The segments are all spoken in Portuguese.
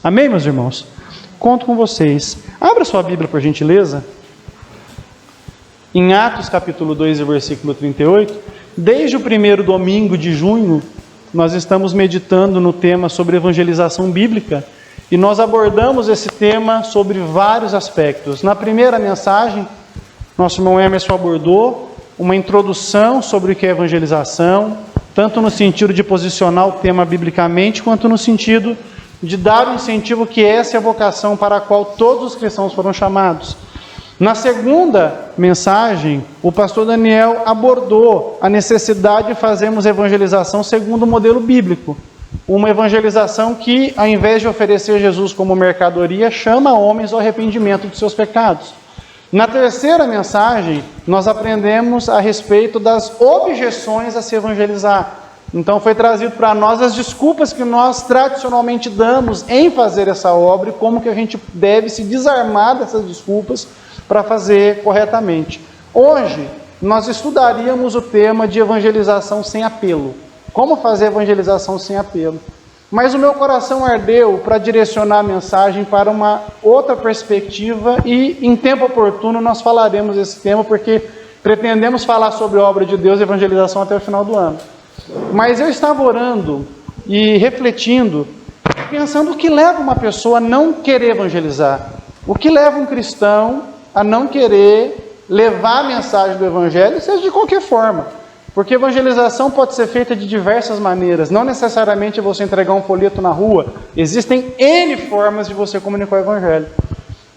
Amém, meus irmãos? Conto com vocês. Abra sua Bíblia, por gentileza. Em Atos capítulo 2, versículo 38, desde o primeiro domingo de junho, nós estamos meditando no tema sobre evangelização bíblica e nós abordamos esse tema sobre vários aspectos. Na primeira mensagem, nosso irmão Emerson abordou uma introdução sobre o que é evangelização, tanto no sentido de posicionar o tema biblicamente, quanto no sentido de dar o incentivo que essa é a vocação para a qual todos os cristãos foram chamados. Na segunda mensagem, o pastor Daniel abordou a necessidade de fazermos evangelização segundo o modelo bíblico. Uma evangelização que, ao invés de oferecer Jesus como mercadoria, chama homens ao arrependimento de seus pecados. Na terceira mensagem, nós aprendemos a respeito das objeções a se evangelizar. Então foi trazido para nós as desculpas que nós tradicionalmente damos em fazer essa obra e como que a gente deve se desarmar dessas desculpas para fazer corretamente. Hoje, nós estudaríamos o tema de evangelização sem apelo. Como fazer evangelização sem apelo? Mas o meu coração ardeu para direcionar a mensagem para uma outra perspectiva e, em tempo oportuno, nós falaremos desse tema, porque pretendemos falar sobre a obra de Deus e evangelização até o final do ano. Mas eu estava orando e refletindo, pensando o que leva uma pessoa a não querer evangelizar. O que leva um cristão a não querer levar a mensagem do evangelho, seja de qualquer forma. Porque evangelização pode ser feita de diversas maneiras, não necessariamente você entregar um folheto na rua, existem N formas de você comunicar o evangelho.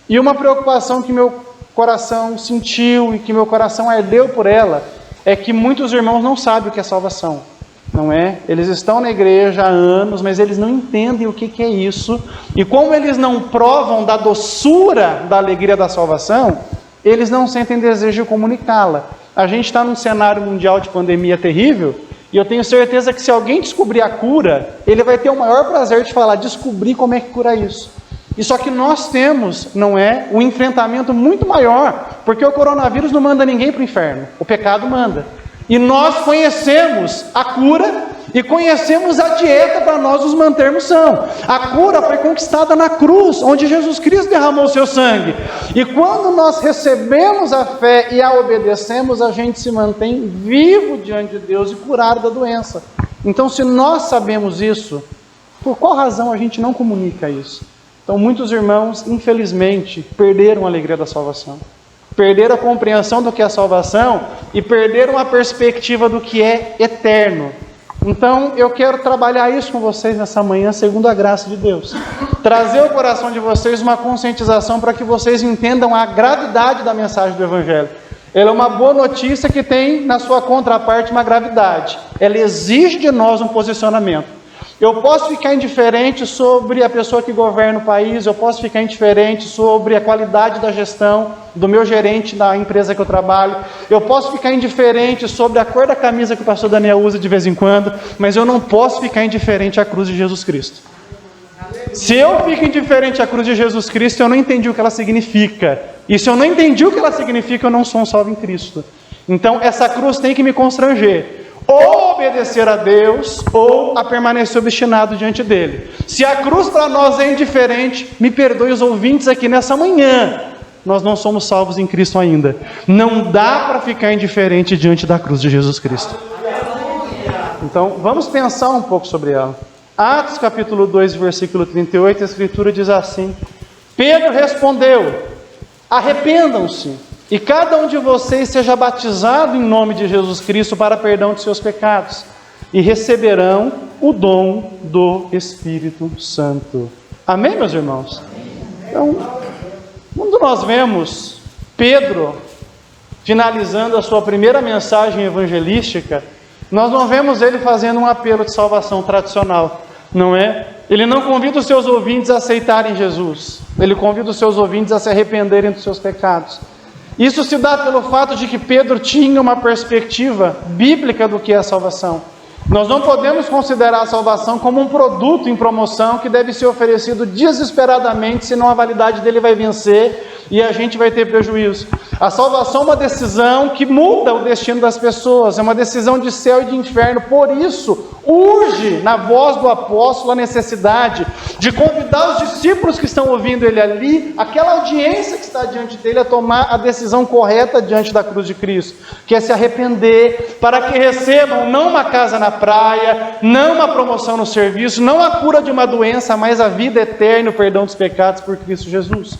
E uma preocupação que meu coração sentiu e que meu coração ardeu por ela, é que muitos irmãos não sabem o que é salvação, não é? Eles estão na igreja há anos, mas eles não entendem o que é isso, e como eles não provam da doçura da alegria da salvação, eles não sentem desejo de comunicá-la. A gente está num cenário mundial de pandemia terrível, e eu tenho certeza que se alguém descobrir a cura, ele vai ter o maior prazer de falar, descobrir como é que cura isso. E só que nós temos, não é, um enfrentamento muito maior, porque o coronavírus não manda ninguém para o inferno, o pecado manda. E nós conhecemos a cura e conhecemos a dieta para nós nos mantermos sãos. A cura foi conquistada na cruz, onde Jesus Cristo derramou o seu sangue. E quando nós recebemos a fé e a obedecemos, a gente se mantém vivo diante de Deus e curado da doença. Então, se nós sabemos isso, por qual razão a gente não comunica isso? Então, muitos irmãos, infelizmente, perderam a alegria da salvação. Perderam a compreensão do que é a salvação e perderam a perspectiva do que é eterno. Então, eu quero trabalhar isso com vocês nessa manhã, segundo a graça de Deus. Trazer ao coração de vocês uma conscientização para que vocês entendam a gravidade da mensagem do Evangelho. Ela é uma boa notícia que tem na sua contraparte uma gravidade. Ela exige de nós um posicionamento. Eu posso ficar indiferente sobre a pessoa que governa o país, eu posso ficar indiferente sobre a qualidade da gestão do meu gerente da empresa que eu trabalho, eu posso ficar indiferente sobre a cor da camisa que o pastor Daniel usa de vez em quando, mas eu não posso ficar indiferente à cruz de Jesus Cristo. Se eu fico indiferente à cruz de Jesus Cristo, eu não entendi o que ela significa. E se eu não entendi o que ela significa, eu não sou um salvo em Cristo. Então essa cruz tem que me constranger. Ou obedecer a Deus, ou a permanecer obstinado diante dele. Se a cruz para nós é indiferente, me perdoe os ouvintes aqui nessa manhã, nós não somos salvos em Cristo ainda. Não dá para ficar indiferente diante da cruz de Jesus Cristo. Então, vamos pensar um pouco sobre ela. Atos capítulo 2, versículo 38, a Escritura diz assim: Pedro respondeu, arrependam-se, e cada um de vocês seja batizado em nome de Jesus Cristo para perdão de seus pecados, e receberão o dom do Espírito Santo. Amém, meus irmãos? Então, quando nós vemos Pedro finalizando a sua primeira mensagem evangelística, nós não vemos ele fazendo um apelo de salvação tradicional, não é? Ele não convida os seus ouvintes a aceitarem Jesus, ele convida os seus ouvintes a se arrependerem dos seus pecados. Isso se dá pelo fato de que Pedro tinha uma perspectiva bíblica do que é a salvação. Nós não podemos considerar a salvação como um produto em promoção que deve ser oferecido desesperadamente, senão a validade dele vai vencer e a gente vai ter prejuízo. A salvação é uma decisão que muda o destino das pessoas, é uma decisão de céu e de inferno. Por isso, urge na voz do apóstolo a necessidade de convidar os discípulos que estão ouvindo ele ali, aquela audiência que está diante dele, a tomar a decisão correta diante da cruz de Cristo, que é se arrepender, para que recebam não uma casa na praia, não uma promoção no serviço, não a cura de uma doença, mas a vida eterna e o perdão dos pecados por Cristo Jesus.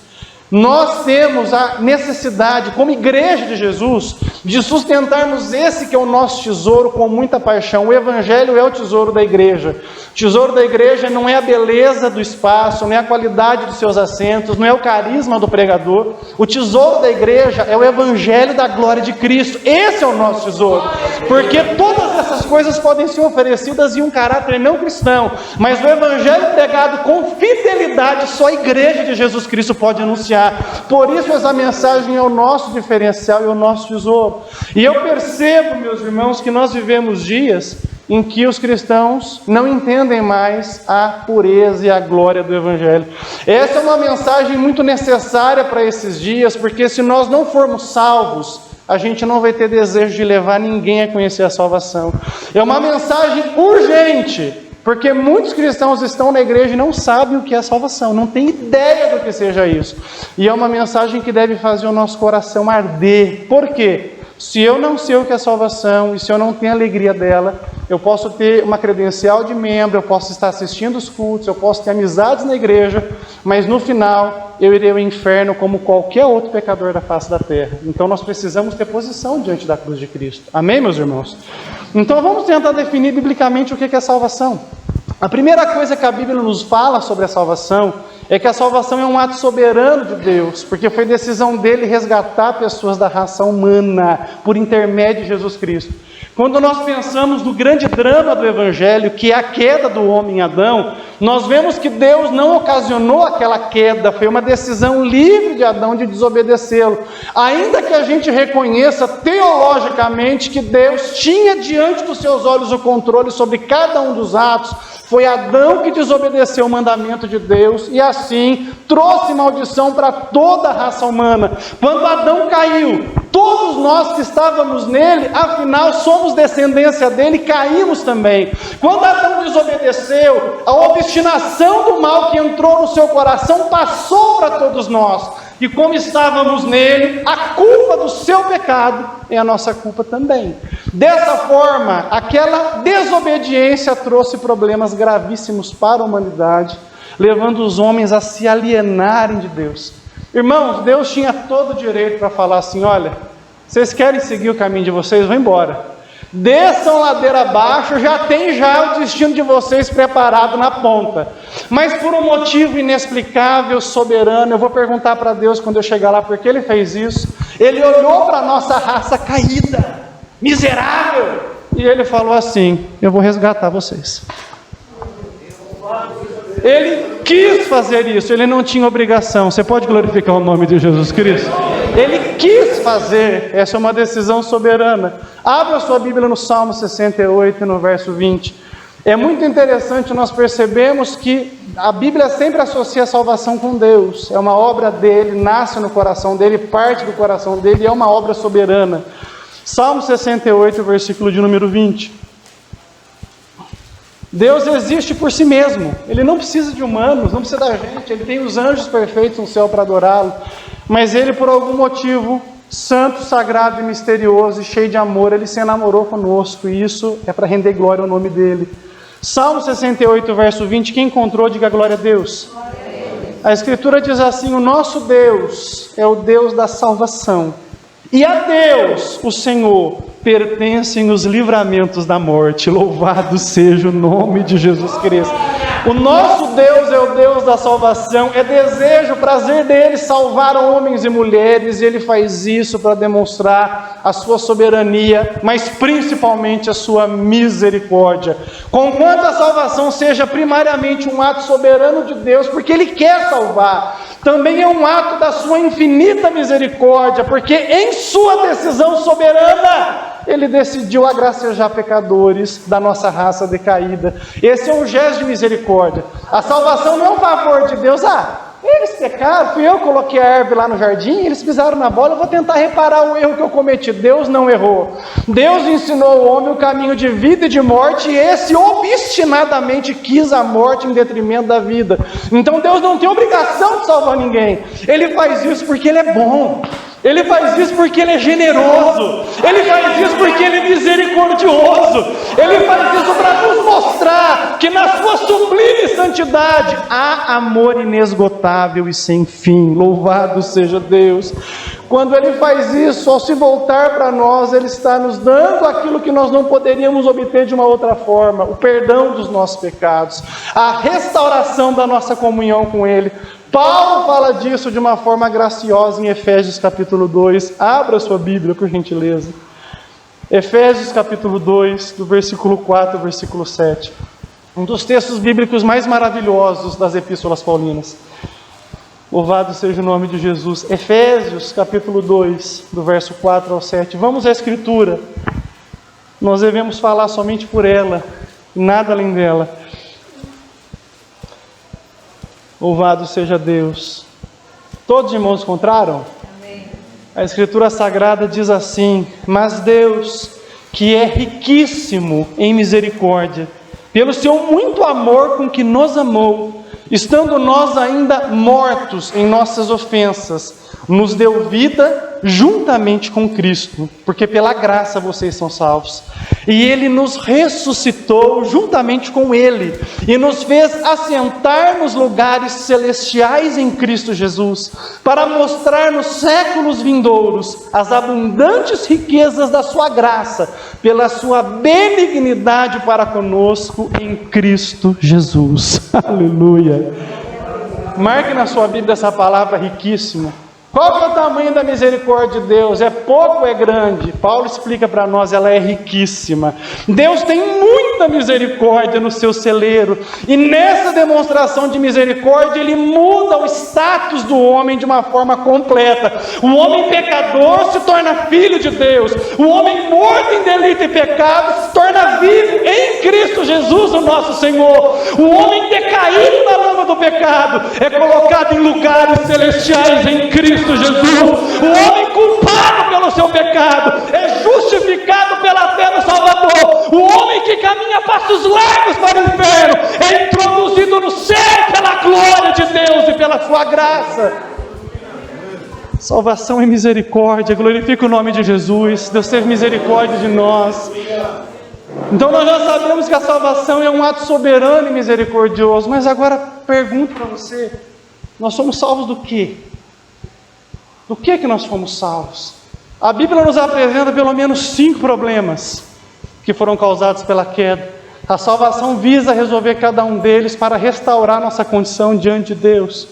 Nós temos a necessidade, como igreja de Jesus, de sustentarmos esse que é o nosso tesouro com muita paixão. O Evangelho é o tesouro da igreja. O tesouro da igreja não é a beleza do espaço, não é a qualidade dos seus assentos, não é o carisma do pregador. O tesouro da igreja é o Evangelho da glória de Cristo. Esse é o nosso tesouro. Porque todas essas coisas podem ser oferecidas em um caráter não cristão, mas o Evangelho pregado com fidelidade, só a igreja de Jesus Cristo pode anunciar. Por isso essa mensagem é o nosso diferencial e o nosso tesouro. E eu percebo, meus irmãos, que nós vivemos dias em que os cristãos não entendem mais a pureza e a glória do Evangelho. Essa é uma mensagem muito necessária para esses dias, porque se nós não formos salvos, a gente não vai ter desejo de levar ninguém a conhecer a salvação. É uma mensagem urgente, porque muitos cristãos estão na igreja e não sabem o que é salvação, não têm ideia do que seja isso. E é uma mensagem que deve fazer o nosso coração arder. Por quê? Se eu não sei o que é salvação e se eu não tenho alegria dela, eu posso ter uma credencial de membro, eu posso estar assistindo os cultos, eu posso ter amizades na igreja, mas no final eu irei ao inferno como qualquer outro pecador da face da terra. Então nós precisamos ter posição diante da cruz de Cristo. Amém, meus irmãos? Então vamos tentar definir biblicamente o que é salvação. A primeira coisa que a Bíblia nos fala sobre a salvação é que a salvação é um ato soberano de Deus, porque foi decisão dele resgatar pessoas da raça humana por intermédio de Jesus Cristo. Quando nós pensamos no grande drama do Evangelho, que é a queda do homem Adão, nós vemos que Deus não ocasionou aquela queda, foi uma decisão livre de Adão de desobedecê-lo. Ainda que a gente reconheça teologicamente que Deus tinha diante dos seus olhos o controle sobre cada um dos atos, foi Adão que desobedeceu o mandamento de Deus e assim trouxe maldição para toda a raça humana. Quando Adão caiu, todos nós que estávamos nele, afinal somos descendência dele, caímos também. Quando Adão desobedeceu, a obstinação do mal que entrou no seu coração passou para todos nós. E como estávamos nele, a culpa do seu pecado é a nossa culpa também. Dessa forma, aquela desobediência trouxe problemas gravíssimos para a humanidade, levando os homens a se alienarem de Deus. Irmãos, Deus tinha todo o direito para falar assim: olha, vocês querem seguir o caminho de vocês? Vão embora. Desçam ladeira abaixo, já tem o destino de vocês preparado na ponta. Mas por um motivo inexplicável, soberano, eu vou perguntar para Deus quando eu chegar lá por que Ele fez isso. Ele olhou para a nossa raça caída, miserável, e Ele falou assim: eu vou resgatar vocês. Ele quis fazer isso, Ele não tinha obrigação. Você pode glorificar o nome de Jesus Cristo? Ele quis fazer, essa é uma decisão soberana. Abra a sua Bíblia no Salmo 68, no verso 20. É muito interessante, nós percebemos que a Bíblia sempre associa a salvação com Deus. É uma obra dele, nasce no coração dele, parte do coração dele, é uma obra soberana. Salmo 68, versículo de número 20. Deus existe por si mesmo, Ele não precisa de humanos, não precisa da gente, Ele tem os anjos perfeitos no céu para adorá-lo, mas Ele, por algum motivo santo, sagrado e misterioso e cheio de amor, Ele se enamorou conosco, e isso é para render glória ao nome dEle. Salmo 68, verso 20, quem encontrou, diga glória a Deus. A Escritura diz assim: o nosso Deus é o Deus da salvação, e a Deus, o Senhor, pertencem os livramentos da morte. Louvado seja o nome de Jesus Cristo. O nosso Deus é o Deus da salvação, é desejo, prazer dele salvar homens e mulheres, e ele faz isso para demonstrar a sua soberania, mas principalmente a sua misericórdia. Conquanto a salvação seja primariamente um ato soberano de Deus, porque ele quer salvar, também é um ato da sua infinita misericórdia, porque em sua decisão soberana, Ele decidiu agracejar pecadores da nossa raça decaída. Esse é um gesto de misericórdia. A salvação não é um favor de Deus. Eles pecaram, fui eu que coloquei a árvore lá no jardim, eles pisaram na bola, eu vou tentar reparar o erro que eu cometi. Deus não errou. Deus ensinou ao homem o caminho de vida e de morte, e esse obstinadamente quis a morte em detrimento da vida. Então Deus não tem obrigação de salvar ninguém. Ele faz isso porque Ele é bom. Ele faz isso porque Ele é generoso. Ele faz isso porque Ele é misericordioso. Ele faz isso para nos mostrar que na sua sublime santidade há amor inesgotável e sem fim. Louvado seja Deus. Quando Ele faz isso, ao se voltar para nós, Ele está nos dando aquilo que nós não poderíamos obter de uma outra forma: o perdão dos nossos pecados, a restauração da nossa comunhão com Ele. Paulo fala disso de uma forma graciosa em Efésios capítulo 2. Abra sua Bíblia, por gentileza. Efésios capítulo 2, do versículo 4 ao versículo 7. Um dos textos bíblicos mais maravilhosos das epístolas paulinas. Louvado seja o nome de Jesus. Efésios capítulo 2, do verso 4 ao 7. Vamos à Escritura. Nós devemos falar somente por ela, nada além dela. Louvado seja Deus. Todos os irmãos encontraram? Amém. A Escritura Sagrada diz assim: mas Deus, que é riquíssimo em misericórdia, pelo seu muito amor com que nos amou, estando nós ainda mortos em nossas ofensas, nos deu vida juntamente com Cristo, porque pela graça vocês são salvos. E Ele nos ressuscitou juntamente com Ele, e nos fez assentar nos lugares celestiais em Cristo Jesus, para mostrar nos séculos vindouros as abundantes riquezas da sua graça, pela sua benignidade para conosco em Cristo Jesus. Aleluia. Marque na sua Bíblia essa palavra riquíssima. Qual que é o tamanho da misericórdia de Deus? É pouco ou é grande? Paulo explica para nós, ela é riquíssima. Deus tem muita misericórdia no seu celeiro, e nessa demonstração de misericórdia, Ele muda o status do homem de uma forma completa. O homem pecador se torna filho de Deus. O homem morto em delito e pecado se torna vivo em Cristo Jesus, o nosso Senhor. O homem decaído na lama do pecado é colocado em lugares celestiais em Cristo Jesus. O homem culpado pelo seu pecado é justificado pela fé no Salvador. O homem que caminha passos largos para o inferno é introduzido no céu pela glória de Deus e pela sua graça. Salvação e misericórdia, glorifica o nome de Jesus. Deus teve misericórdia de nós. Então nós já sabemos que a salvação é um ato soberano e misericordioso, mas agora pergunto para você: nós somos salvos do quê? Do que nós fomos salvos? A Bíblia nos apresenta pelo menos 5 problemas que foram causados pela queda. A salvação visa resolver cada um deles para restaurar nossa condição diante de Deus.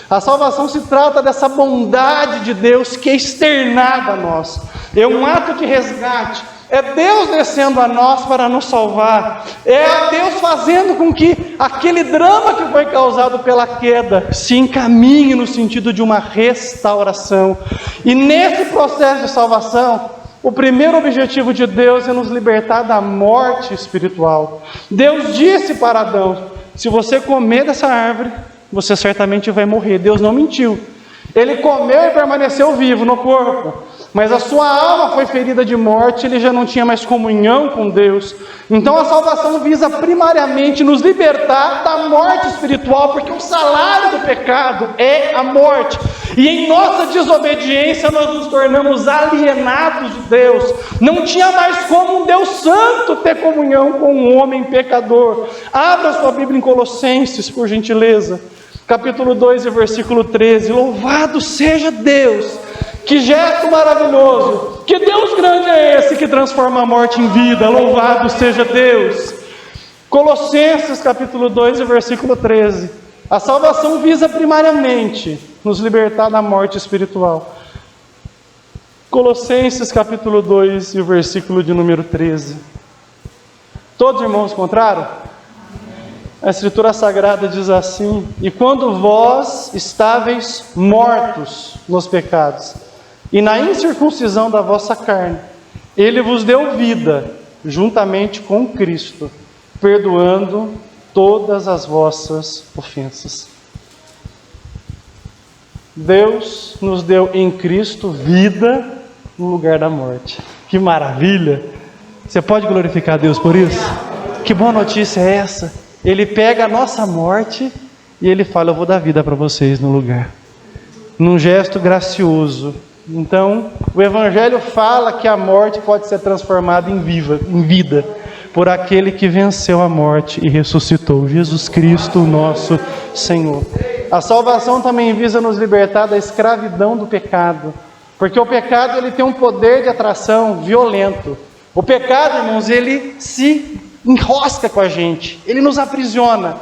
A salvação se trata dessa bondade de Deus que é externada a nós. É um ato de resgate. É Deus descendo a nós para nos salvar. É Deus fazendo com que aquele drama que foi causado pela queda se encaminhe no sentido de uma restauração. E nesse processo de salvação, o primeiro objetivo de Deus é nos libertar da morte espiritual. Deus disse para Adão: se você comer dessa árvore, você certamente vai morrer. Deus não mentiu. Ele comeu e permaneceu vivo no corpo, mas a sua alma foi ferida de morte, ele já não tinha mais comunhão com Deus. Então a salvação visa primariamente nos libertar da morte espiritual, porque o salário do pecado é a morte. E em nossa desobediência nós nos tornamos alienados de Deus. Não tinha mais como um Deus santo ter comunhão com um homem pecador. Abra sua Bíblia em Colossenses, por gentileza. Capítulo 2 e versículo 13. Louvado seja Deus! Que gesto maravilhoso! Que Deus grande é esse que transforma a morte em vida! Louvado seja Deus! Colossenses capítulo 2 e versículo 13. A salvação visa primariamente nos libertar da morte espiritual. Colossenses capítulo 2 e o versículo de número 13. Todos os irmãos encontraram? A Escritura Sagrada diz assim: e quando vós estáveis mortos nos pecados e na incircuncisão da vossa carne, Ele vos deu vida, juntamente com Cristo, perdoando todas as vossas ofensas. Deus nos deu em Cristo vida no lugar da morte. Que maravilha! Você pode glorificar a Deus por isso? Que boa notícia é essa? Ele pega a nossa morte e Ele fala: eu vou dar vida para vocês no lugar. Num gesto gracioso. Então, o Evangelho fala que a morte pode ser transformada em vida, por aquele que venceu a morte e ressuscitou, Jesus Cristo, nosso Senhor. A salvação também visa nos libertar da escravidão do pecado, porque o pecado ele tem um poder de atração violento. O pecado, irmãos, ele se enrosca com a gente, ele nos aprisiona.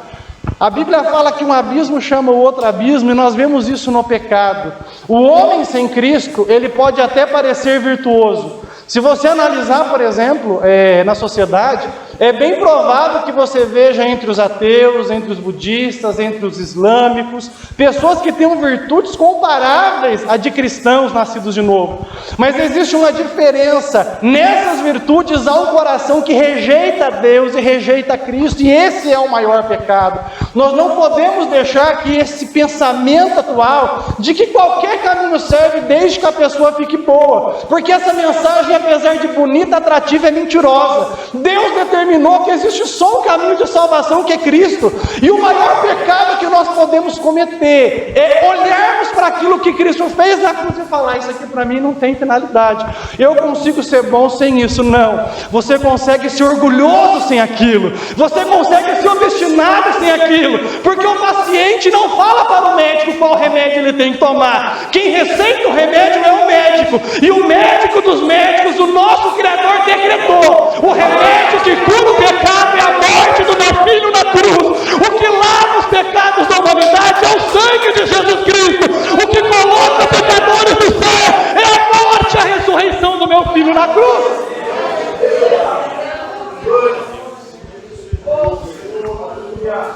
A Bíblia fala que um abismo chama o outro abismo, e nós vemos isso no pecado. O homem sem Cristo, ele pode até parecer virtuoso. Se você analisar, por exemplo, na sociedade, é bem provável que você veja entre os ateus, entre os budistas, entre os islâmicos, pessoas que tenham virtudes comparáveis a de cristãos nascidos de novo. Mas existe uma diferença nessas virtudes ao coração que rejeita Deus e rejeita Cristo, e esse é o maior pecado. Nós não podemos deixar que esse pensamento atual de que qualquer caminho serve desde que a pessoa fique boa, porque essa mensagem, apesar de bonita, atrativa, é mentirosa. Deus determinou que existe só um caminho de salvação, que é Cristo, e o maior pecado que nós podemos cometer é olharmos para aquilo que Cristo fez na cruz e falar: isso aqui para mim não tem finalidade, eu consigo ser bom sem isso. Não, você consegue ser orgulhoso sem aquilo, você consegue ser obstinado sem aquilo, porque o paciente não fala para o médico qual remédio ele tem que tomar. Quem receita o remédio é o médico, e o médico dos médicos, o nosso Criador, decretou: o remédio que cura o pecado é a morte do meu filho na cruz. O que lava os pecados da humanidade é o sangue de Jesus Cristo. O que coloca pecadores no céu é a morte, a ressurreição do meu filho na cruz.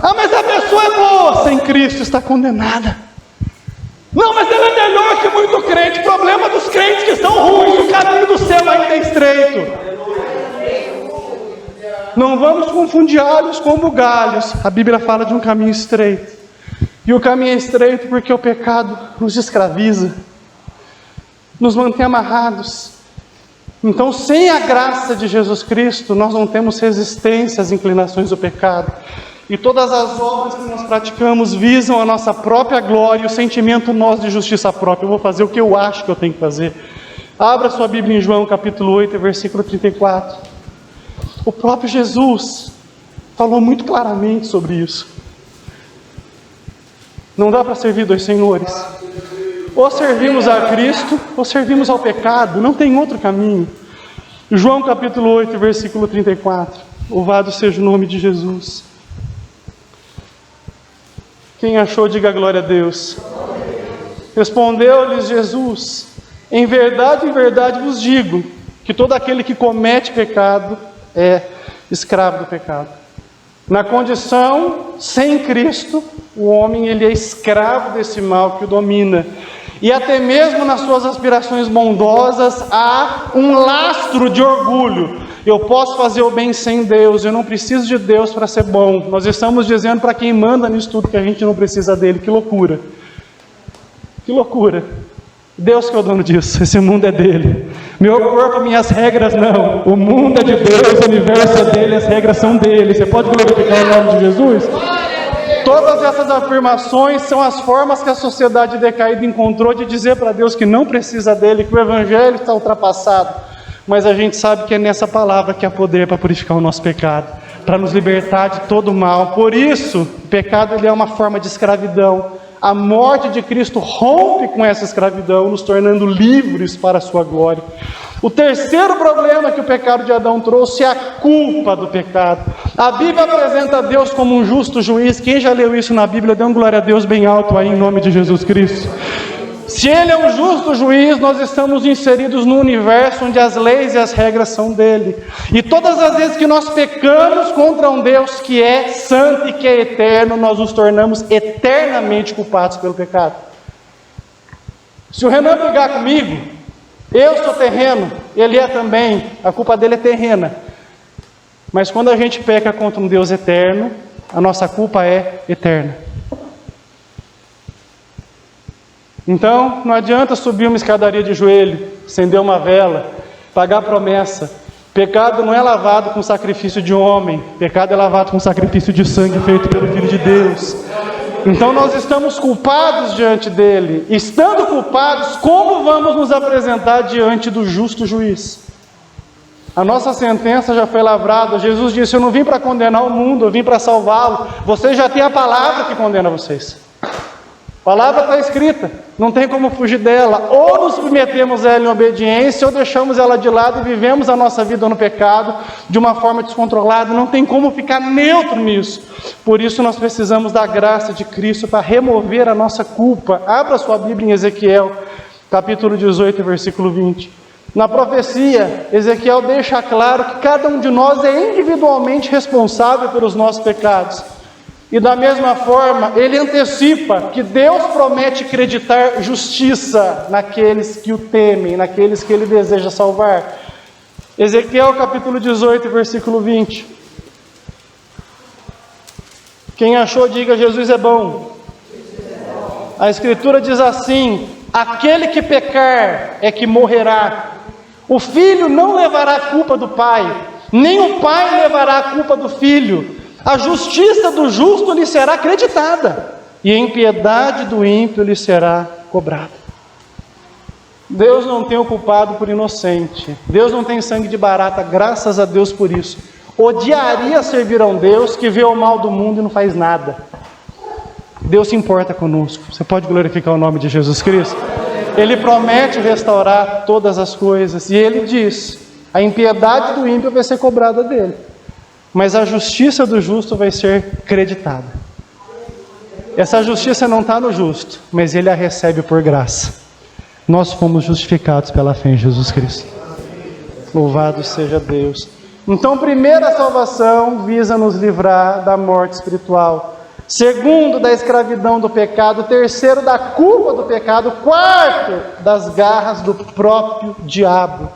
Ah, mas a pessoa é boa, sem Cristo está condenada. Não, mas ela é melhor que muito crente. O problema dos crentes que são ruins, o caminho do céu ainda é estreito. Não vamos confundir alhos com bugalhos. A Bíblia fala de um caminho estreito. E o caminho é estreito porque o pecado nos escraviza, nos mantém amarrados. Então, sem a graça de Jesus Cristo, nós não temos resistência às inclinações do pecado. E todas as obras que nós praticamos visam a nossa própria glória e o sentimento nosso de justiça própria. Eu vou fazer o que eu acho que eu tenho que fazer. Abra sua Bíblia em João capítulo 8, versículo 34. O próprio Jesus falou muito claramente sobre isso. Não dá para servir dois senhores. Ou servimos a Cristo, ou servimos ao pecado. Não tem outro caminho. João capítulo 8, versículo 34. Louvado seja o nome de Jesus. Quem achou, diga glória a Deus. Respondeu-lhes Jesus: em verdade vos digo, que todo aquele que comete pecado é escravo do pecado. Na condição sem Cristo, o homem ele é escravo desse mal que o domina. E até mesmo nas suas aspirações bondosas há um lastro de orgulho. Eu posso fazer o bem sem Deus, eu não preciso de Deus para ser bom. Nós estamos dizendo para quem manda nisso tudo que a gente não precisa dele. Que loucura! Que loucura! Deus que é o dono disso, esse mundo é dele. Meu corpo, minhas regras não. O mundo é de Deus, o universo é dele, as regras são dele. Você pode glorificar o nome de Jesus? Todas essas afirmações são as formas que a sociedade decaída encontrou de dizer para Deus que não precisa dele, que o evangelho está ultrapassado. Mas a gente sabe que é nessa palavra que há poder para purificar o nosso pecado, para nos libertar de todo o mal. Por isso, o pecado ele é uma forma de escravidão. A morte de Cristo rompe com essa escravidão, nos tornando livres para a sua glória. O terceiro problema que o pecado de Adão trouxe é a culpa do pecado. A Bíblia apresenta Deus como um justo juiz. Quem já leu isso na Bíblia, dê um glória a Deus bem alto aí em nome de Jesus Cristo. Se Ele é um justo juiz, nós estamos inseridos no universo onde as leis e as regras são dele. E todas as vezes que nós pecamos contra um Deus que é santo e que é eterno, nós nos tornamos eternamente culpados pelo pecado. Se o Renan brigar comigo, Eu sou terreno, ele é também, a culpa dele é terrena. Mas quando a gente peca contra um Deus eterno, a nossa culpa é eterna. Então, não adianta subir uma escadaria de joelho, acender uma vela, pagar promessa. Pecado não é lavado com sacrifício de homem, pecado é lavado com sacrifício de sangue feito pelo Filho de Deus. Então nós estamos culpados diante dele. Estando culpados, como vamos nos apresentar diante do justo juiz? A nossa sentença já foi lavrada. Jesus disse: eu não vim para condenar o mundo, eu vim para salvá-lo. Vocês já têm a palavra que condena vocês. A palavra está escrita, não tem como fugir dela. Ou nos submetemos a ela em obediência, ou deixamos ela de lado e vivemos a nossa vida no pecado de uma forma descontrolada. Não tem como ficar neutro nisso. Por isso nós precisamos da graça de Cristo para remover a nossa culpa. Abra sua Bíblia em Ezequiel, capítulo 18, versículo 20. Na profecia, Ezequiel deixa claro que cada um de nós é individualmente responsável pelos nossos pecados. E da mesma forma, ele antecipa que Deus promete acreditar justiça naqueles que o temem, naqueles que ele deseja salvar. Ezequiel capítulo 18, versículo 20. Quem achou, diga: Jesus é bom. A Escritura diz assim: aquele que pecar é que morrerá. O filho não levará a culpa do pai, nem o pai levará a culpa do filho. A justiça do justo lhe será acreditada, e a impiedade do ímpio lhe será cobrada. Deus não tem o culpado por inocente. Deus não tem sangue de barata, graças a Deus por isso. Odiaria servir a um Deus que vê o mal do mundo e não faz nada. Deus se importa conosco. Você pode glorificar o nome de Jesus Cristo? Ele promete restaurar todas as coisas, e ele diz: a impiedade do ímpio vai ser cobrada dele, mas a justiça do justo vai ser creditada. Essa justiça não está no justo, mas ele a recebe por graça. Nós fomos justificados pela fé em Jesus Cristo. Louvado seja Deus. Então, primeiro, a salvação visa nos livrar da morte espiritual. Segundo, da escravidão do pecado. Terceiro, da culpa do pecado. Quarto, das garras do próprio diabo.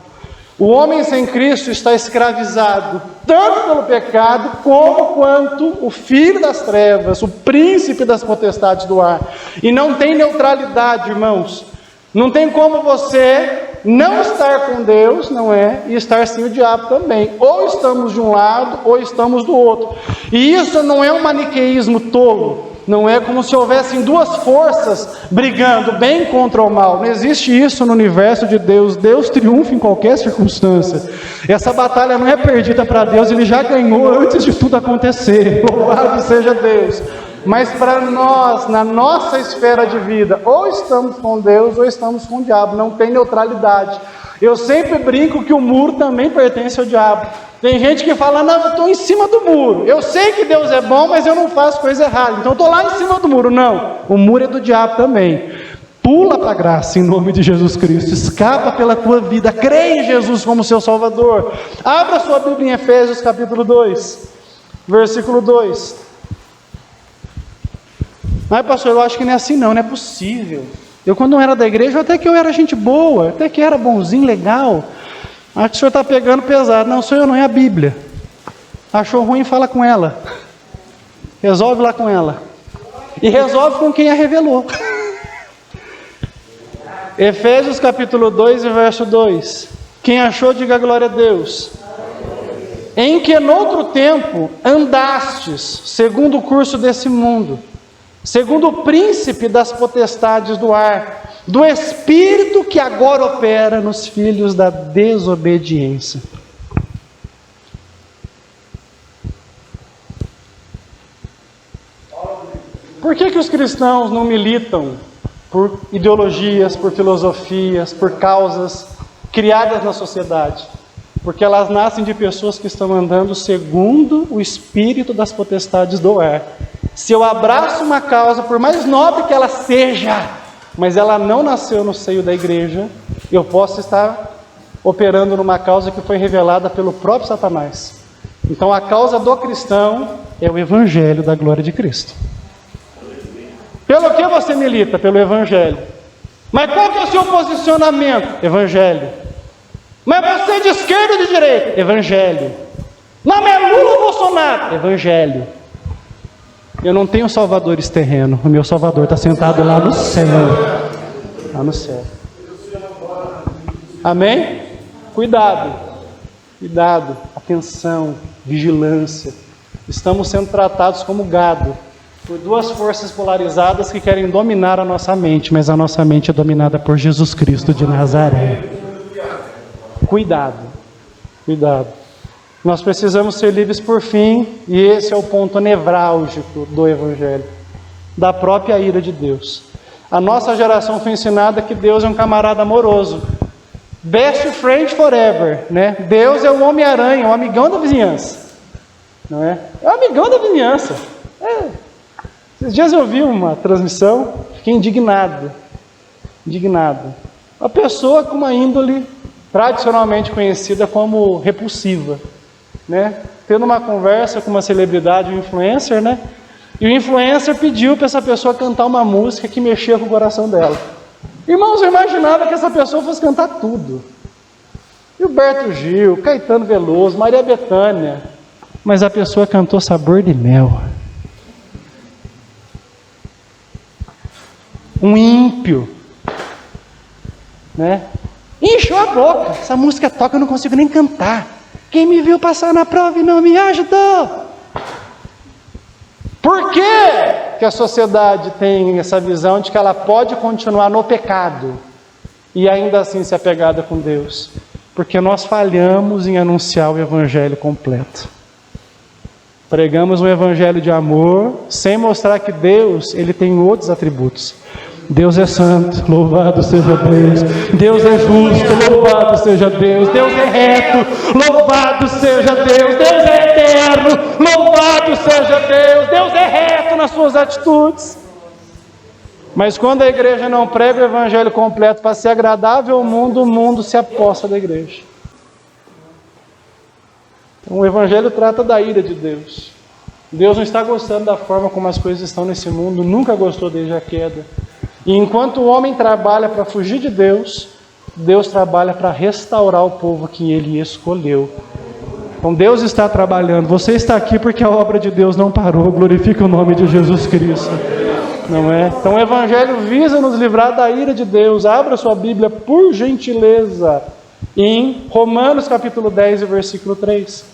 O homem sem Cristo está escravizado tanto pelo pecado como quanto o filho das trevas, o príncipe das potestades do ar. E não tem neutralidade, irmãos. Não tem como você não estar com Deus, não é? E estar sem o diabo também. Ou estamos de um lado, ou estamos do outro. E isso não é um maniqueísmo tolo. Não é como se houvessem duas forças brigando, bem contra o mal. Não existe isso no universo de Deus. Deus triunfa em qualquer circunstância. Essa batalha não é perdida para Deus, Ele já ganhou antes de tudo acontecer. Louvado seja Deus. Mas para nós, na nossa esfera de vida, ou estamos com Deus ou estamos com o diabo. Não tem neutralidade. Eu sempre brinco que o muro também pertence ao diabo. Tem gente que fala: não, eu estou em cima do muro. Eu sei que Deus é bom, mas eu não faço coisa errada. Então eu estou lá em cima do muro. Não, o muro é do diabo também. Pula para a graça em nome de Jesus Cristo. Escapa pela tua vida. Crê em Jesus como seu Salvador. Abra sua Bíblia em Efésios capítulo 2, versículo 2. Mas pastor, eu acho que não é assim não é possível. Eu quando não era da igreja, até que eu era gente boa, até que era bonzinho, legal. Acho que o senhor está pegando pesado. Não, sou eu, não é a Bíblia. Achou ruim, fala com ela. Resolve lá com ela. E resolve com quem a revelou. Efésios capítulo 2 e verso 2. Quem achou, diga glória a Deus. Em que noutro tempo andastes, segundo o curso desse mundo, segundo o príncipe das potestades do ar, do espírito que agora opera nos filhos da desobediência. Por que os cristãos não militam por ideologias, por filosofias, por causas criadas na sociedade? Porque elas nascem de pessoas que estão andando segundo o espírito das potestades do ar. Se eu abraço uma causa, por mais nobre que ela seja, mas ela não nasceu no seio da igreja, eu posso estar operando numa causa que foi revelada pelo próprio Satanás. Então a causa do cristão é o Evangelho da glória de Cristo. Pelo que você milita? Pelo Evangelho. Mas qual que é o seu posicionamento? Evangelho. Mas você é de esquerda ou de direita? Evangelho. Não, mas é Lula ou Bolsonaro? Evangelho. Eu não tenho salvadores terrenos. O meu Salvador está sentado lá no céu. Lá no céu. Amém? Cuidado. Cuidado. Atenção. Vigilância. Estamos sendo tratados como gado por duas forças polarizadas que querem dominar a nossa mente, mas a nossa mente é dominada por Jesus Cristo de Nazaré. Cuidado. Cuidado. Nós precisamos ser livres por fim, e esse é o ponto nevrálgico do Evangelho, da própria ira de Deus. A nossa geração foi ensinada que Deus é um camarada amoroso, best friend forever, né? Deus é o Homem-Aranha, o amigão da vizinhança, não é? É o amigão da vizinhança. Esses dias eu vi uma transmissão, fiquei indignado. Uma pessoa com uma índole tradicionalmente conhecida como repulsiva, né? Tendo uma conversa com uma celebridade, um influencer, né? E o influencer pediu para essa pessoa cantar uma música que mexia com o coração dela. Irmãos, eu imaginava que essa pessoa fosse cantar tudo. Gilberto Gil, Caetano Veloso, Maria Bethânia. Mas a pessoa cantou Sabor de Mel. Um ímpio, né? Encheu a boca. Essa música toca, eu não consigo nem cantar. Quem me viu passar na prova e não me ajudou? Por que a sociedade tem essa visão de que ela pode continuar no pecado e ainda assim ser apegada com Deus? Porque nós falhamos em anunciar o Evangelho completo. Pregamos um Evangelho de amor sem mostrar que Deus, ele tem outros atributos. Deus é santo, louvado seja Deus. Deus é justo, louvado seja Deus. Deus é reto, louvado seja Deus. Deus é eterno, louvado seja Deus. Deus é reto nas suas atitudes. Mas quando a igreja não prega o Evangelho completo para ser agradável ao mundo, o mundo se aposta da igreja. Então, o Evangelho trata da ira de Deus. Deus não está gostando da forma como as coisas estão nesse mundo, nunca gostou desde a queda. E enquanto o homem trabalha para fugir de Deus, Deus trabalha para restaurar o povo que Ele escolheu. Então Deus está trabalhando. Você está aqui porque a obra de Deus não parou. Glorifique o nome de Jesus Cristo. Não é? Então o Evangelho visa nos livrar da ira de Deus. Abra sua Bíblia, por gentileza, em Romanos capítulo 10, versículo 3.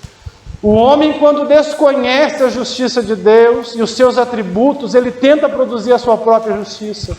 O homem, quando desconhece a justiça de Deus e os seus atributos, ele tenta produzir a sua própria justiça.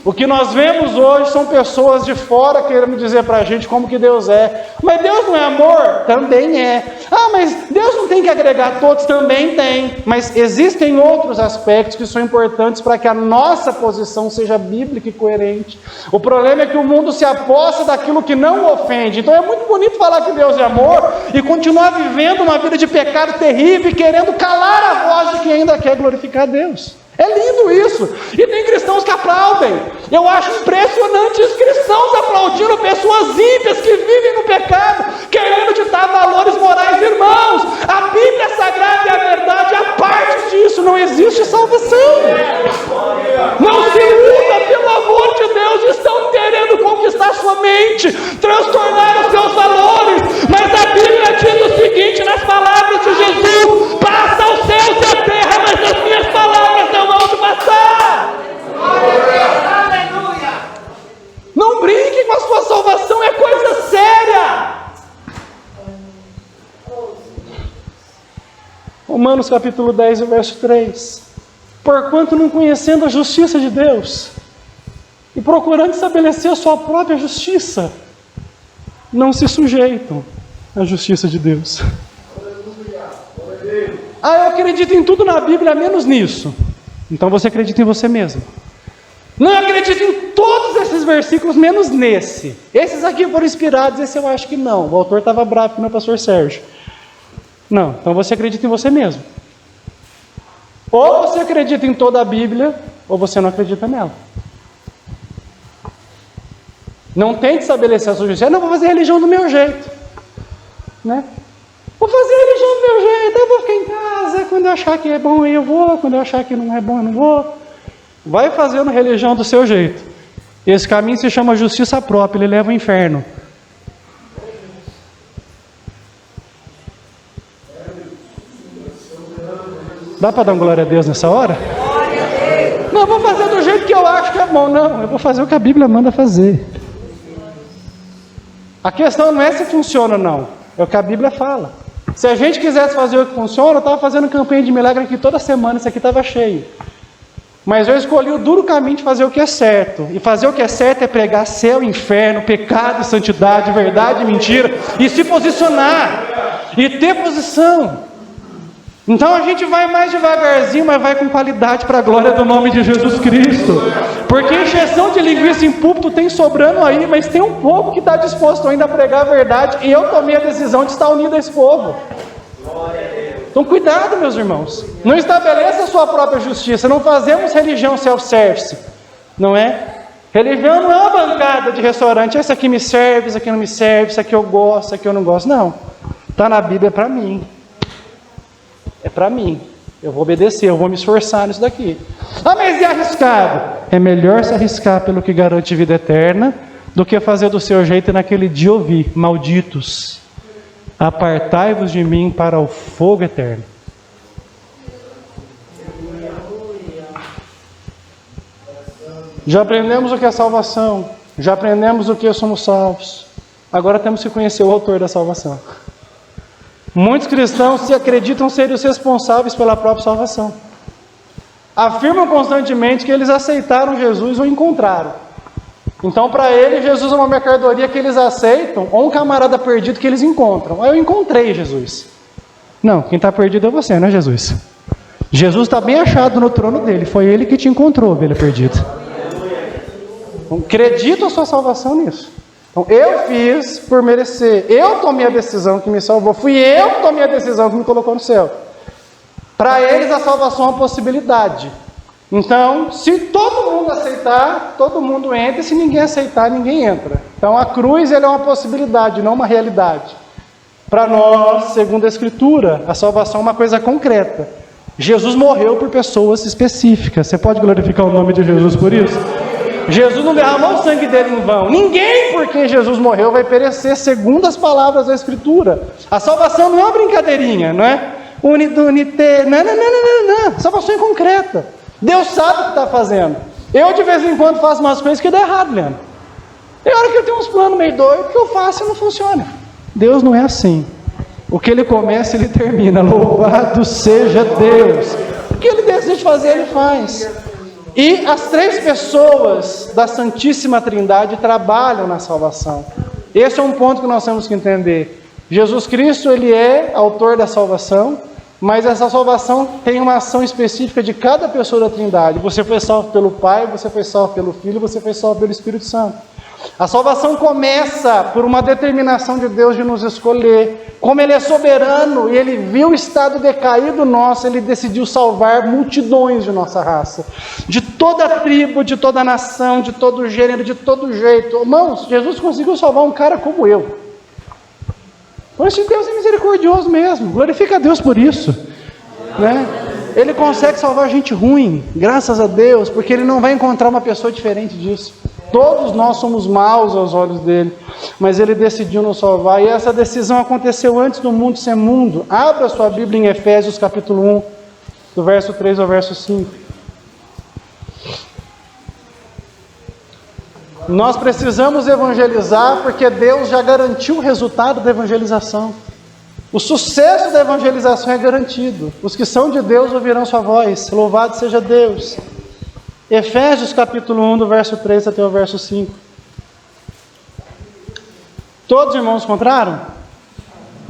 O que nós vemos hoje são pessoas de fora querendo dizer para a gente como que Deus é. Mas Deus não é amor? Também é. Ah, mas Deus não tem que agregar todos? Também tem. Mas existem outros aspectos que são importantes para que a nossa posição seja bíblica e coerente. O problema é que o mundo se aposta daquilo que não ofende. Então é muito bonito falar que Deus é amor e continuar vivendo uma vida de pecado terrível e querendo calar a voz de quem ainda quer glorificar a Deus. É lindo isso. E tem cristãos que aplaudem. Eu acho impressionante os cristãos aplaudindo pessoas ímpias que vivem no pecado, querendo ditar valores morais. Irmãos, a Bíblia Sagrada é a verdade. A parte disso não existe salvação. Não se iluda, pelo amor de Deus. Estão querendo conquistar sua mente, transtornar os seus valores. Mas a Bíblia diz o seguinte nas palavras de Jesus: passa os céus e a terra, mas as minhas palavras não vão te passar. Aleluia! Não brinque com a sua salvação, é coisa séria. Romanos capítulo 10, verso 3. Porquanto não conhecendo a justiça de Deus e procurando estabelecer a sua própria justiça, não se sujeitam à justiça de Deus. Ah, eu acredito em tudo na Bíblia, menos nisso. Então você acredita em você mesmo. Não, eu acredito em todos esses versículos, menos nesse. Esses aqui foram inspirados, esse eu acho que não. O autor estava bravo com o meu pastor Sérgio. Não, então você acredita em você mesmo. Ou você acredita em toda a Bíblia, ou você não acredita nela. Não tente estabelecer a sua justiça. Eu não vou fazer religião do meu jeito, né? Vou fazer religião do meu jeito, eu vou ficar em casa, quando eu achar que é bom eu vou, quando eu achar que não é bom eu não vou. Vai fazendo religião do seu jeito. Esse caminho se chama justiça própria, ele leva ao inferno. Dá para dar uma glória a Deus nessa hora? Não, eu vou fazer do jeito que eu acho que é bom. Não, eu vou fazer o que a Bíblia manda fazer. A questão não é se funciona ou não, é o que a Bíblia fala. Se a gente quisesse fazer o que funciona, eu estava fazendo campanha de milagre aqui toda semana, isso aqui estava cheio. Mas eu escolhi o duro caminho de fazer o que é certo. E fazer o que é certo é pregar céu, inferno, pecado, santidade, verdade, mentira. E se posicionar. E ter posição. Então a gente vai mais devagarzinho, mas vai com qualidade para a glória do nome de Jesus Cristo. Porque encheção de linguiça em púlpito tem sobrando aí, mas tem um povo que está disposto ainda a pregar a verdade. E eu tomei a decisão de estar unido a esse povo. Então cuidado, meus irmãos. Não estabeleça a sua própria justiça. Não fazemos religião self-service. Não é? Religião não é uma bancada de restaurante. Esse aqui me serve, esse aqui não me serve, esse aqui eu gosto, esse aqui eu não gosto. Não. Está na Bíblia, é para mim. É para mim. Eu vou obedecer, eu vou me esforçar nisso daqui. Ah, mas é arriscado. É melhor se arriscar pelo que garante vida eterna do que fazer do seu jeito e naquele dia ouvir: malditos, apartai-vos de mim para o fogo eterno. Já aprendemos o que é salvação. Já aprendemos o que somos salvos. Agora temos que conhecer o autor da salvação. Muitos cristãos se acreditam serem os responsáveis pela própria salvação. Afirmam constantemente que eles aceitaram Jesus ou encontraram. Então, para eles, Jesus é uma mercadoria que eles aceitam, ou um camarada perdido que eles encontram. Eu encontrei Jesus. Não, quem está perdido é você, não é Jesus. Jesus está bem achado no trono dele. Foi ele que te encontrou, ovelha perdida. Então, acredito a sua salvação nisso. Então, eu fiz por merecer. Eu tomei a decisão que me salvou. Fui eu que tomei a decisão que me colocou no céu. Para eles, a salvação é uma possibilidade. Então, se todo mundo aceitar, todo mundo entra. E se ninguém aceitar, ninguém entra. Então, a cruz ela é uma possibilidade, não uma realidade. Para nós, segundo a Escritura, a salvação é uma coisa concreta. Jesus morreu por pessoas específicas. Você pode glorificar o nome de Jesus por isso? Jesus não derramou o sangue dele em vão. Ninguém por quem Jesus morreu vai perecer, segundo as palavras da Escritura. A salvação não é uma brincadeirinha, não é? Unite, não. Salvação é concreta. Deus sabe o que está fazendo. Eu de vez em quando faço umas coisas que dá errado, Leandro. Tem hora que eu tenho uns planos meio doidos que eu faço e não funciona. Deus não é assim. O que ele começa, ele termina. Louvado seja Deus. O que ele decide fazer, ele faz. E as três pessoas da Santíssima Trindade trabalham na salvação. Esse é um ponto que nós temos que entender. Jesus Cristo, ele é autor da salvação, mas essa salvação tem uma ação específica de cada pessoa da Trindade. Você foi salvo pelo Pai, você foi salvo pelo Filho, você foi salvo pelo Espírito Santo. A salvação começa por uma determinação de Deus de nos escolher. Como Ele é soberano e Ele viu o estado decaído nosso, Ele decidiu salvar multidões de nossa raça. De toda tribo, de toda nação, de todo gênero, de todo jeito. Irmãos, Jesus conseguiu salvar um cara como eu. Por isso Deus é misericordioso mesmo. Glorifica a Deus por isso. Né? Ele consegue salvar gente ruim, graças a Deus, porque Ele não vai encontrar uma pessoa diferente disso. Todos nós somos maus aos olhos dele, mas ele decidiu nos salvar, e essa decisão aconteceu antes do mundo ser mundo. Abra sua Bíblia em Efésios capítulo 1, do verso 3 ao verso 5. Nós precisamos evangelizar porque Deus já garantiu o resultado da evangelização. O sucesso da evangelização é garantido. Os que são de Deus ouvirão sua voz. Louvado seja Deus. Efésios capítulo 1, do verso 3 até o verso 5. Todos os irmãos encontraram?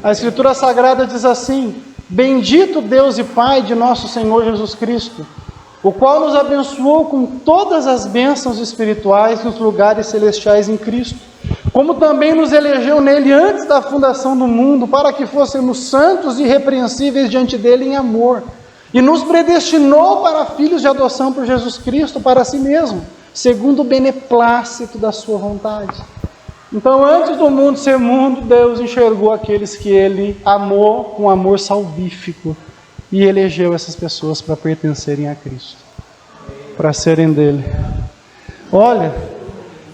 A Escritura Sagrada diz assim: Bendito Deus e Pai de nosso Senhor Jesus Cristo, o qual nos abençoou com todas as bênçãos espirituais nos lugares celestiais em Cristo, como também nos elegeu nele antes da fundação do mundo, para que fôssemos santos e irrepreensíveis diante dele em amor, e nos predestinou para filhos de adoção por Jesus Cristo para si mesmo, segundo o beneplácito da sua vontade. Então, antes do mundo ser mundo, Deus enxergou aqueles que Ele amou com amor salvífico e elegeu essas pessoas para pertencerem a Cristo, para serem dele. Olha,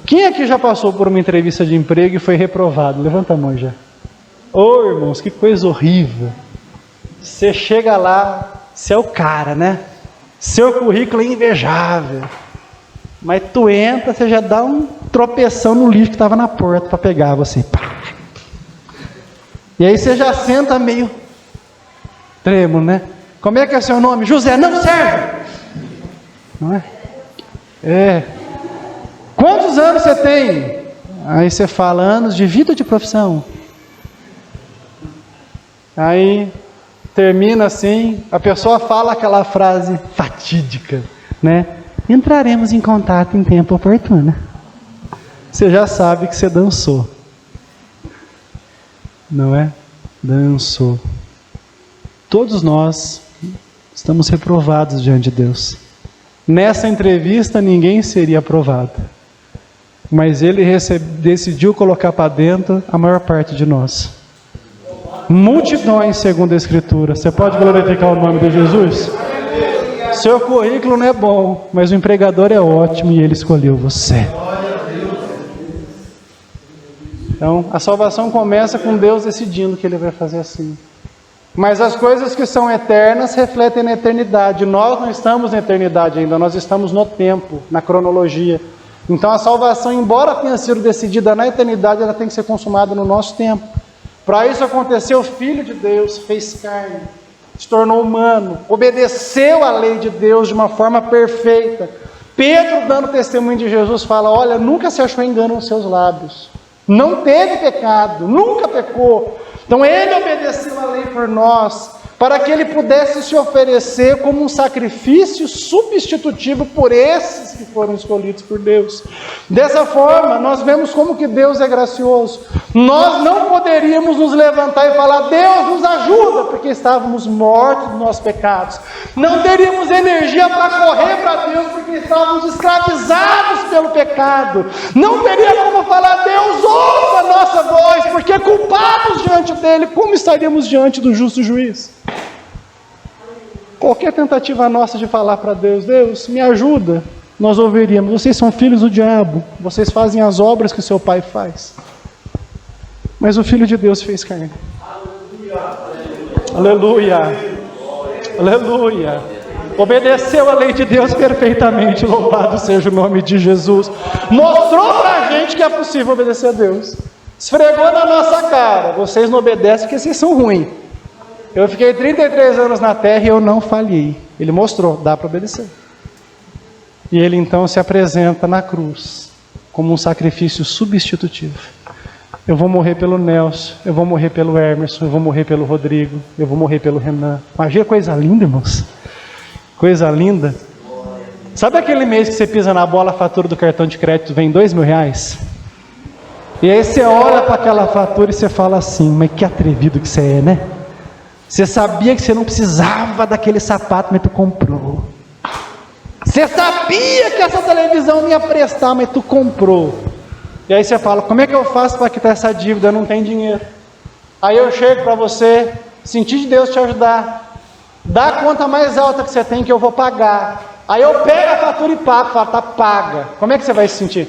Quem aqui já passou por uma entrevista de emprego e foi reprovado? Levanta a mão já. Ô irmãos, que coisa horrível. Você chega lá, você é o cara, né? Seu currículo é invejável. Mas tu entra, você já dá um tropeção no lixo que estava na porta para pegar você. E aí você já senta meio trêmulo, né? Como é que é seu nome? José, não serve! Não é? É. Quantos anos você tem? Aí você fala, anos de vida ou de profissão? Aí termina assim, a pessoa fala aquela frase fatídica, né? Entraremos em contato em tempo oportuno. Você já sabe que você dançou. Não é? Dançou. Todos nós estamos reprovados diante de Deus. Nessa entrevista ninguém seria aprovado. Mas Ele decidiu colocar para dentro a maior parte de nós. Multidões, segundo a Escritura. Você pode glorificar o nome de Jesus? Seu currículo não é bom, mas o empregador é ótimo e Ele escolheu você. Então, a salvação começa com Deus decidindo que Ele vai fazer assim. Mas as coisas que são eternas refletem na eternidade. Nós não estamos na eternidade ainda, nós estamos no tempo, na cronologia. Então a salvação, embora tenha sido decidida na eternidade, ela tem que ser consumada no nosso tempo. Para isso acontecer, o Filho de Deus fez carne, se tornou humano, obedeceu a lei de Deus de uma forma perfeita. Pedro, dando testemunho de Jesus, fala, olha, nunca se achou engano nos seus lábios. Não teve pecado, nunca pecou. Então Ele obedeceu a lei por nós, para que Ele pudesse se oferecer como um sacrifício substitutivo por esses que foram escolhidos por Deus. Dessa forma, nós vemos como que Deus é gracioso. Nós não poderíamos nos levantar e falar, Deus nos ajuda, porque estávamos mortos dos nossos pecados. Não teríamos energia para correr para Deus, porque estávamos escravizados pelo pecado. Não teria como falar, Deus, ouça a nossa voz, porque culpados diante dEle, como estaríamos diante do justo juiz? Qualquer tentativa nossa de falar para Deus, Deus, me ajuda, nós ouviríamos, vocês são filhos do diabo, vocês fazem as obras que o seu pai faz. Mas o Filho de Deus fez carne. Aleluia. Aleluia. Obedeceu a lei de Deus perfeitamente, louvado seja o nome de Jesus. Mostrou para a gente que é possível obedecer a Deus. Esfregou na nossa cara, vocês não obedecem porque vocês são ruins. Eu fiquei 33 anos na terra e eu não falhei. Ele mostrou, dá para obedecer. E Ele então se apresenta na cruz como um sacrifício substitutivo. Eu vou morrer pelo Nelson, eu vou morrer pelo Emerson, eu vou morrer pelo Rodrigo, eu vou morrer pelo Renan. Imagina coisa linda, irmãos. Coisa linda. Sabe aquele mês que você pisa na bola, a fatura do cartão de crédito vem R$2.000? E aí você olha para aquela fatura e você fala assim, mas que atrevido que você é, né? Você sabia que você não precisava daquele sapato, mas tu comprou. Você sabia que essa televisão não ia prestar, mas tu comprou. E aí você fala, como é que eu faço para quitar essa dívida? Eu não tenho dinheiro. Aí eu chego para você, sentir de Deus te ajudar. Dá a conta mais alta que você tem que eu vou pagar. Aí eu pego a fatura e pago, falo, tá paga. Como é que você vai se sentir?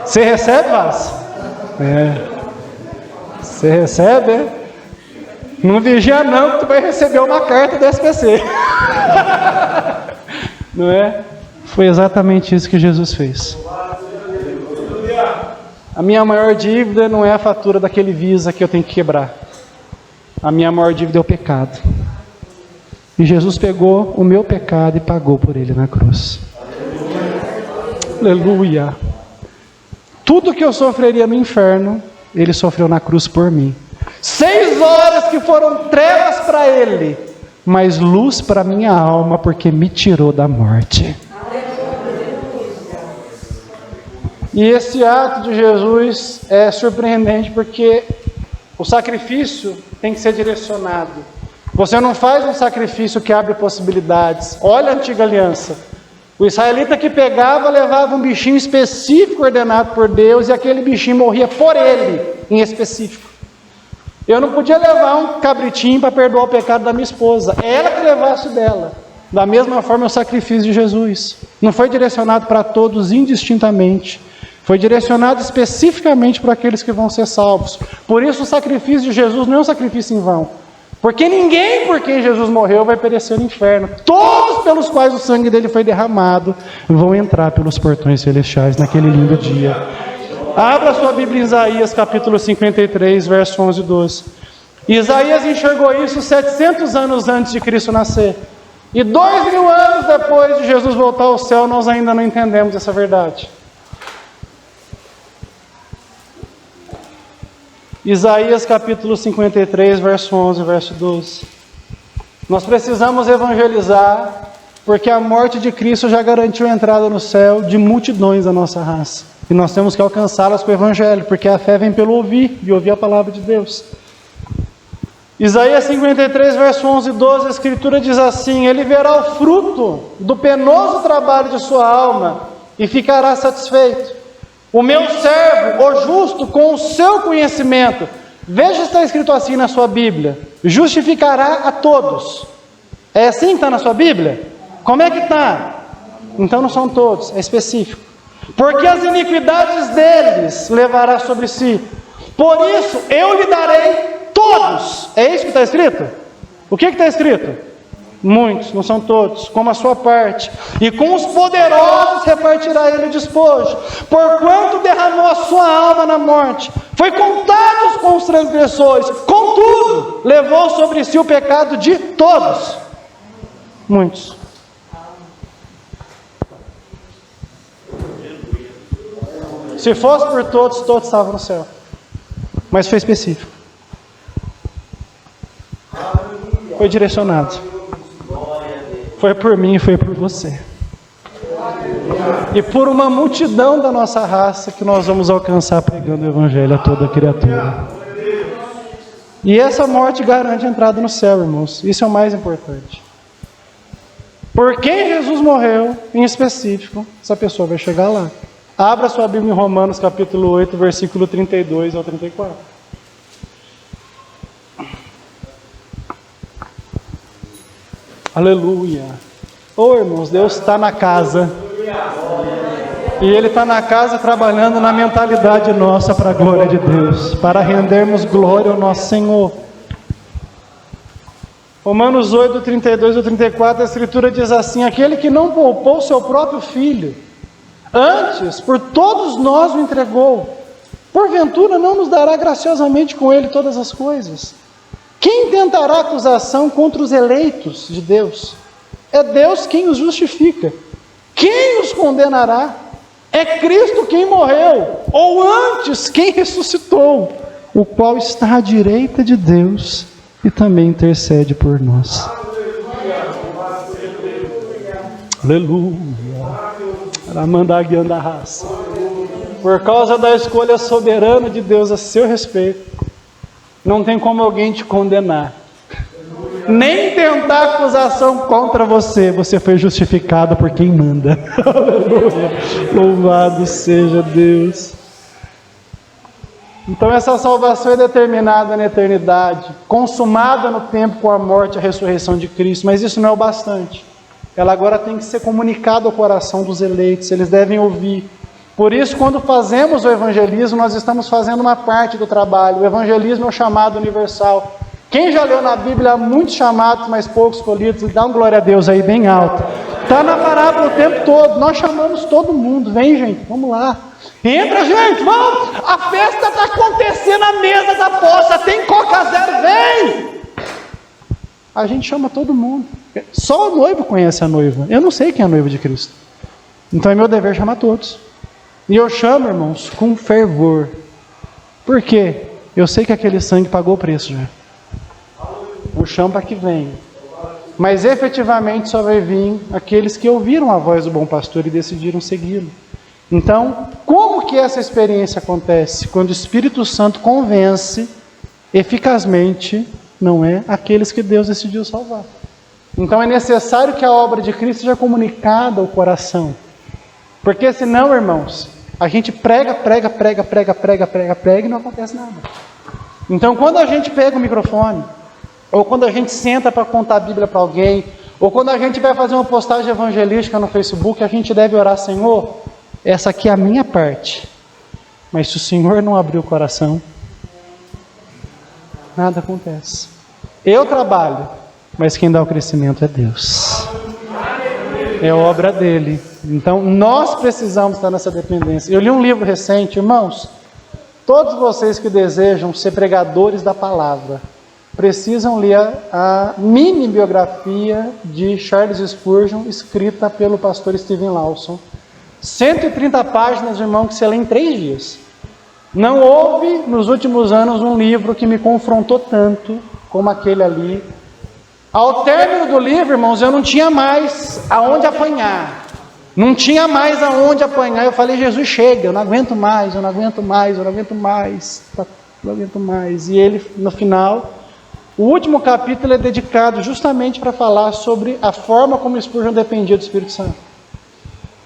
Você recebe, Vaz? Você recebe, Não vigia não, que tu vai receber uma carta do SPC. Não é? Foi exatamente isso que Jesus fez. A minha maior dívida não é a fatura daquele Visa que eu tenho que quebrar. A minha maior dívida é o pecado. E Jesus pegou o meu pecado e pagou por ele na cruz. Aleluia. Tudo que eu sofreria no inferno, ele sofreu na cruz por mim. 6 horas que foram trevas para ele, mas luz para minha alma, porque me tirou da morte. E esse ato de Jesus é surpreendente, porque o sacrifício tem que ser direcionado. Você não faz um sacrifício que abre possibilidades. Olha a antiga aliança. O israelita que pegava, levava um bichinho específico ordenado por Deus, e aquele bichinho morria por ele, em específico. Eu não podia levar um cabritinho para perdoar o pecado da minha esposa. É ela que levasse o dela. Da mesma forma, o sacrifício de Jesus não foi direcionado para todos indistintamente. Foi direcionado especificamente para aqueles que vão ser salvos. Por isso, o sacrifício de Jesus não é um sacrifício em vão. Porque ninguém por quem Jesus morreu vai perecer no inferno. Todos pelos quais o sangue dele foi derramado vão entrar pelos portões celestiais naquele lindo dia. Abra sua Bíblia em Isaías capítulo 53, verso 11 e 12. Isaías enxergou isso 700 anos antes de Cristo nascer. E 2000 anos depois de Jesus voltar ao céu, nós ainda não entendemos essa verdade. Isaías capítulo 53, verso 11 e verso 12. Nós precisamos evangelizar, porque a morte de Cristo já garantiu a entrada no céu de multidões da nossa raça. E nós temos que alcançá-las com o evangelho, porque a fé vem pelo ouvir, e ouvir a palavra de Deus. Isaías 53, verso 11 e 12, a Escritura diz assim: Ele verá o fruto do penoso trabalho de sua alma e ficará satisfeito. O meu servo, o justo, com o seu conhecimento, veja se está escrito assim na sua Bíblia, justificará a todos. É assim que está na sua Bíblia? Como é que está? Então não são todos, é específico. Porque as iniquidades deles levará sobre si. Por isso eu lhe darei todos. É isso que está escrito? O que está escrito? Muitos, não são todos, como a sua parte. E com os poderosos repartirá ele o despojo. Porquanto derramou a sua alma na morte, foi contados com os transgressores, contudo, levou sobre si o pecado de todos. Muitos. Se fosse por todos, todos estavam no céu. Mas foi específico. Foi direcionado. Foi por mim e foi por você. E por uma multidão da nossa raça que nós vamos alcançar pregando o Evangelho a toda criatura. E essa morte garante a entrada no céu, irmãos. Isso é o mais importante. Por quem Jesus morreu, em específico, essa pessoa vai chegar lá. Abra sua Bíblia em Romanos capítulo 8, versículo 32 ao 34. Aleluia. Oh, irmãos, Deus está na casa. E Ele está na casa trabalhando na mentalidade nossa para a glória de Deus, para rendermos glória ao nosso Senhor. Romanos 8, 32 ao 34, a Escritura diz assim: Aquele que não poupou seu próprio filho, antes por todos nós o entregou, porventura não nos dará graciosamente com Ele todas as coisas? Quem tentará acusação contra os eleitos de Deus? É Deus quem os justifica. Quem os condenará? É Cristo quem morreu, ou antes quem ressuscitou, o qual está à direita de Deus e também intercede por nós. Aleluia. Aramandaguianda raça. Por causa da escolha soberana de Deus a seu respeito, não tem como alguém te condenar, nem tentar acusação contra você. Você foi justificado por quem manda. Aleluia. Louvado seja Deus. Então essa salvação é determinada na eternidade, consumada no tempo com a morte e a ressurreição de Cristo. Mas isso não é o bastante. Ela agora tem que ser comunicada ao coração dos eleitos. Eles devem ouvir. Por isso, quando fazemos o evangelismo, nós estamos fazendo uma parte do trabalho. O evangelismo é o chamado universal. Quem já leu na Bíblia, muitos chamados, mas poucos escolhidos, dá um glória a Deus aí bem alto. Está na parábola o tempo todo. Nós chamamos todo mundo. Vem, gente, vamos lá. Entra, gente, vamos. A festa está acontecendo na mesa da poça. Tem Coca Zero, vem. A gente chama todo mundo. Só o noivo conhece a noiva. Eu não sei quem é a noiva de Cristo. Então é meu dever chamar todos. E eu chamo, irmãos, com fervor. Por quê? Eu sei que aquele sangue pagou o preço já. Eu chamo para que venha. Mas efetivamente só vai vir aqueles que ouviram a voz do bom pastor e decidiram segui-lo. Então, como que essa experiência acontece? Quando o Espírito Santo convence eficazmente, não é aqueles que Deus decidiu salvar. Então é necessário que a obra de Cristo seja comunicada ao coração. Porque senão, irmãos, a gente prega e não acontece nada. Então, quando a gente pega o microfone, ou quando a gente senta para contar a Bíblia para alguém, ou quando a gente vai fazer uma postagem evangelística no Facebook, a gente deve orar: Senhor, essa aqui é a minha parte. Mas se o Senhor não abrir o coração, nada acontece. Eu trabalho, mas quem dá o crescimento é Deus. É obra dele. Então, nós precisamos estar nessa dependência. Eu li um livro recente, irmãos. Todos vocês que desejam ser pregadores da palavra, precisam ler a mini biografia de Charles Spurgeon, escrita pelo pastor Steven Lawson. 130 páginas, irmão, que você lê em 3 dias. Não houve, nos últimos anos, um livro que me confrontou tanto como aquele ali. Ao término do livro, irmãos, eu não tinha mais aonde apanhar. Não tinha mais aonde apanhar. Eu falei: Jesus, chega, eu não aguento mais, eu não aguento mais, eu não aguento mais, eu não aguento mais. E ele, no final, o último capítulo é dedicado justamente para falar sobre a forma como Spurgeon dependia do Espírito Santo.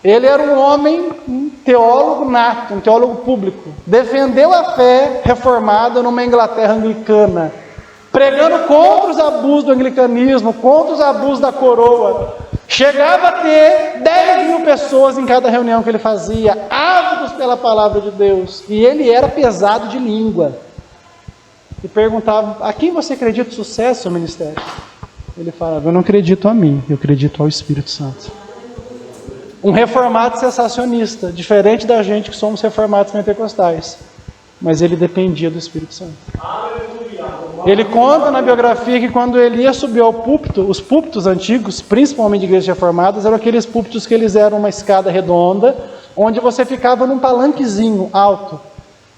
Ele era um homem, um teólogo nato, um teólogo público. Defendeu a fé reformada numa Inglaterra anglicana, pregando contra os abusos do anglicanismo, contra os abusos da coroa. Chegava a ter 10.000 pessoas em cada reunião que ele fazia, ávidos pela palavra de Deus. E ele era pesado de língua. E perguntava: a quem você acredita o sucesso do ministério? Ele falava: eu não acredito a mim, eu acredito ao Espírito Santo. Um reformado sensacionista, diferente da gente que somos reformados pentecostais. Mas ele dependia do Espírito Santo. Ele conta na biografia que quando ele ia subir ao púlpito, os púlpitos antigos, principalmente de igrejas reformadas, eram aqueles púlpitos que eles eram uma escada redonda, onde você ficava num palanquezinho alto.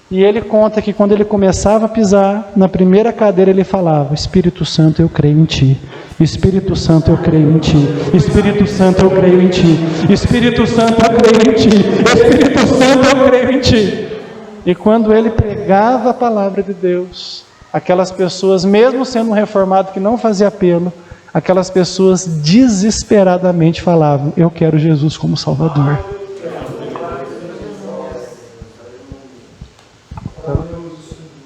E ele conta que quando ele começava a pisar na primeira cadeira, ele falava: Espírito Santo, eu creio em Ti. Espírito Santo, eu creio em Ti. Espírito Santo, eu creio em Ti. Espírito Santo, eu creio em Ti. Espírito Santo, eu creio em Ti. E quando ele pregava a palavra de Deus, aquelas pessoas, mesmo sendo um reformado que não fazia apelo, aquelas pessoas desesperadamente falavam: eu quero Jesus como Salvador.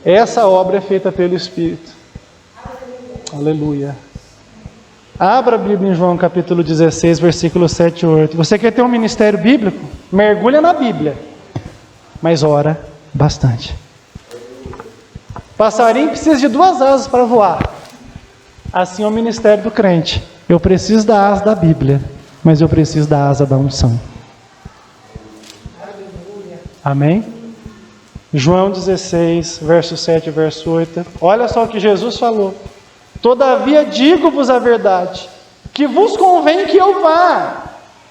Essa obra é feita pelo Espírito. Aleluia. Abra a Bíblia em João capítulo 16, versículos 7 e 8. Você quer ter um ministério bíblico? Mergulha na Bíblia, mas ora bastante. Passarinho precisa de 2 asas para voar. Assim é o ministério do crente. Eu preciso da asa da Bíblia, mas eu preciso da asa da unção. Amém? João 16, verso 7 e verso 8. Olha só o que Jesus falou: todavia digo-vos a verdade, que vos convém que eu vá,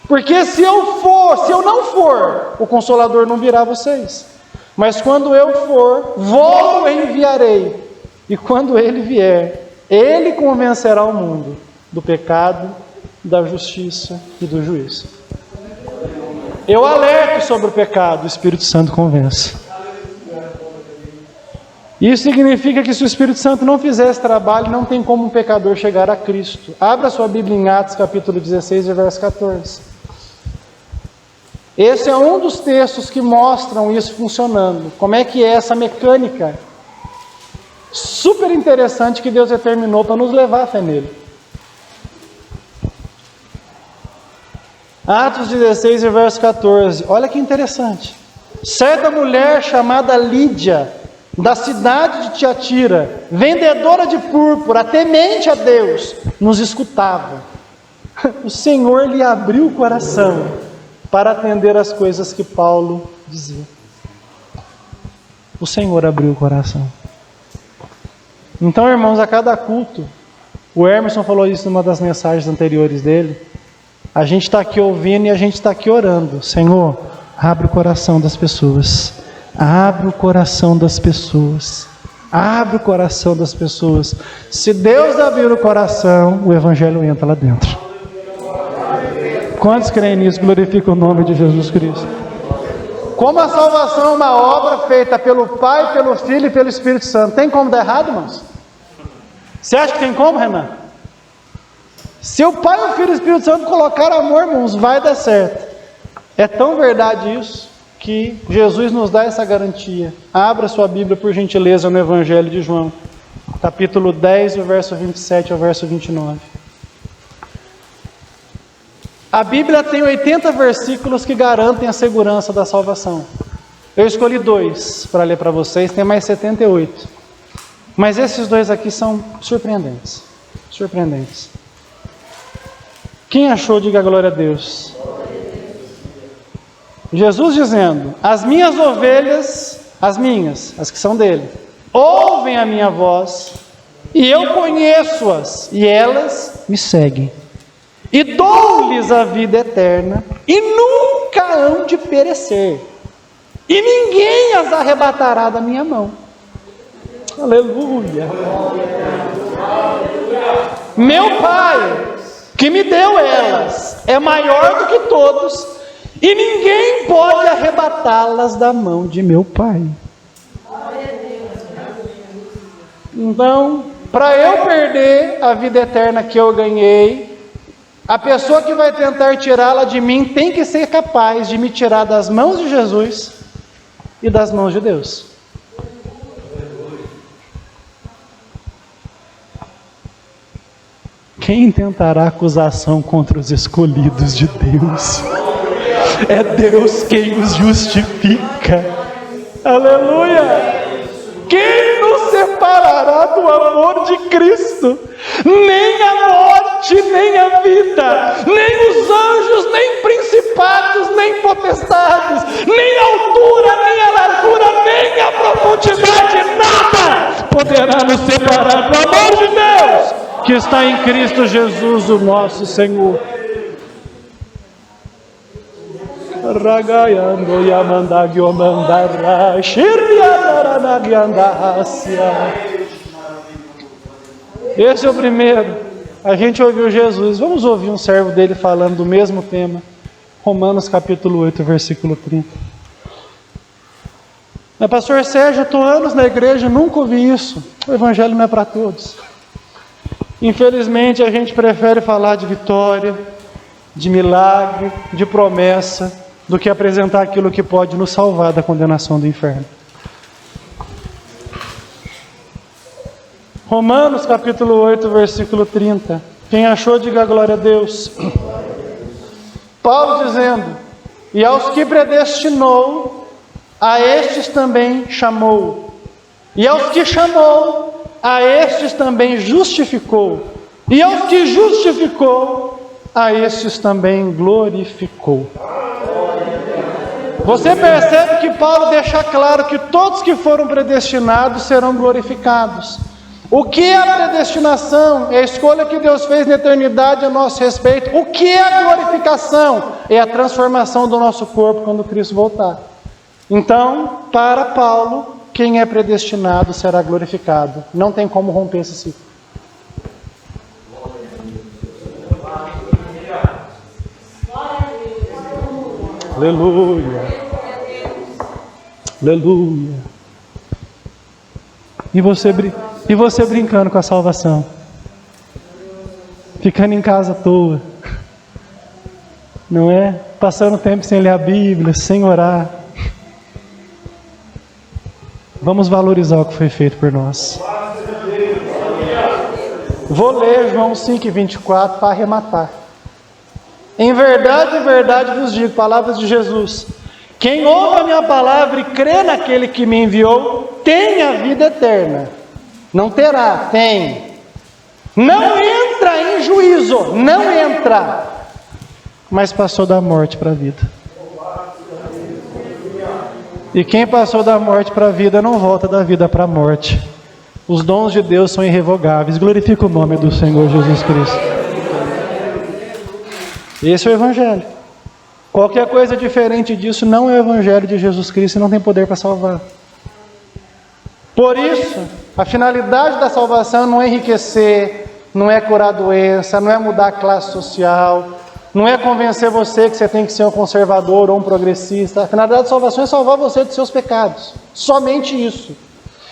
porque se eu não for, o Consolador não virá a vocês. Mas quando eu for, vou enviarei. E quando ele vier, ele convencerá o mundo do pecado, da justiça e do juízo. Eu alerto sobre o pecado, o Espírito Santo convence. Isso significa que se o Espírito Santo não fizer esse trabalho, não tem como um pecador chegar a Cristo. Abra sua Bíblia em Atos capítulo 16, verso 14. Esse é um dos textos que mostram isso funcionando. Como é que é essa mecânica super interessante que Deus determinou para nos levar a fé nele. Atos 16, verso 14. Olha que interessante. Certa mulher chamada Lídia, da cidade de Tiatira, vendedora de púrpura, temente a Deus, nos escutava. O Senhor lhe abriu o coração para atender as coisas que Paulo dizia. O Senhor abriu o coração. Então, irmãos, a cada culto, o Emerson falou isso numa das mensagens anteriores dele, a gente está aqui ouvindo e a gente está aqui orando. Senhor, abre o coração das pessoas. Abre o coração das pessoas. Abre o coração das pessoas. Se Deus abrir o coração, o Evangelho entra lá dentro. Quantos creem nisso? Glorifica o nome de Jesus Cristo. Como a salvação é uma obra feita pelo Pai, pelo Filho e pelo Espírito Santo, tem como dar errado, irmãos? Você acha que tem como, Renan? Se o Pai, o Filho e o Espírito Santo colocar amor, irmãos, vai dar certo. É tão verdade isso, que Jesus nos dá essa garantia. Abra sua Bíblia, por gentileza, no Evangelho de João, capítulo 10, o verso 27 ao verso 29. A Bíblia tem 80 versículos que garantem a segurança da salvação. Eu escolhi 2 para ler para vocês, tem mais 78. Mas esses 2 aqui são surpreendentes. Surpreendentes. Quem achou, diga glória a Deus. Jesus dizendo: as minhas ovelhas, as que são dele, ouvem a minha voz, e eu conheço-as, e elas me seguem. E dou-lhes a vida eterna, e nunca hão de perecer, e ninguém as arrebatará da minha mão. Aleluia. Meu Pai, que me deu elas, é maior do que todos, e ninguém pode arrebatá-las da mão de meu Pai. Então, para eu perder a vida eterna que eu ganhei, a pessoa que vai tentar tirá-la de mim tem que ser capaz de me tirar das mãos de Jesus e das mãos de Deus. Quem tentará acusação contra os escolhidos de Deus? É Deus quem os justifica. Aleluia! Quem nos separará do amor de Cristo? Nem a morte, nem a vida, nem os anjos, nem principados, nem potestades, nem a altura, nem a largura, nem a profundidade, nada poderá nos separar do amor de Deus que está em Cristo Jesus, o nosso Senhor. Ragayando Yamandagyomandarra Shiryanaranagiandahasia. Esse é o primeiro. A gente ouviu Jesus. Vamos ouvir um servo dele falando do mesmo tema. Romanos capítulo 8, versículo 30. Mas, pastor Sérgio, eu estou anos na igreja, nunca ouvi isso. O evangelho não é para todos. Infelizmente a gente prefere falar de vitória, de milagre, de promessa, do que apresentar aquilo que pode nos salvar da condenação do inferno. Romanos capítulo 8, versículo 30. Quem achou, diga glória a Deus. Paulo dizendo: e aos que predestinou, a estes também chamou. E aos que chamou, a estes também justificou. E aos que justificou, a estes também glorificou. Você percebe que Paulo deixa claro que todos que foram predestinados serão glorificados. O que é a predestinação? É a escolha que Deus fez na eternidade a nosso respeito. O que é a glorificação? É a transformação do nosso corpo quando Cristo voltar. Então, para Paulo, quem é predestinado será glorificado. Não tem como romper esse ciclo. Aleluia. Aleluia. E você brincando com a salvação, ficando em casa à toa, não é? Passando tempo sem ler a Bíblia, sem orar. Vamos valorizar o que foi feito por nós. Vou ler João 5:24 para arrematar. Em verdade vos digo, palavras de Jesus: quem ouve a minha palavra e crê naquele que me enviou, tem a vida eterna. Não terá, tem. Não entra em juízo, não entra, mas passou da morte para a vida. E quem passou da morte para a vida não volta da vida para a morte. Os dons de Deus são irrevogáveis. Glorifica o nome do Senhor Jesus Cristo. Esse é o Evangelho. Qualquer coisa diferente disso não é o Evangelho de Jesus Cristo e não tem poder para salvar. Por isso, a finalidade da salvação não é enriquecer, não é curar doença, não é mudar a classe social, não é convencer você que você tem que ser um conservador ou um progressista. A finalidade da salvação é salvar você dos seus pecados. Somente isso.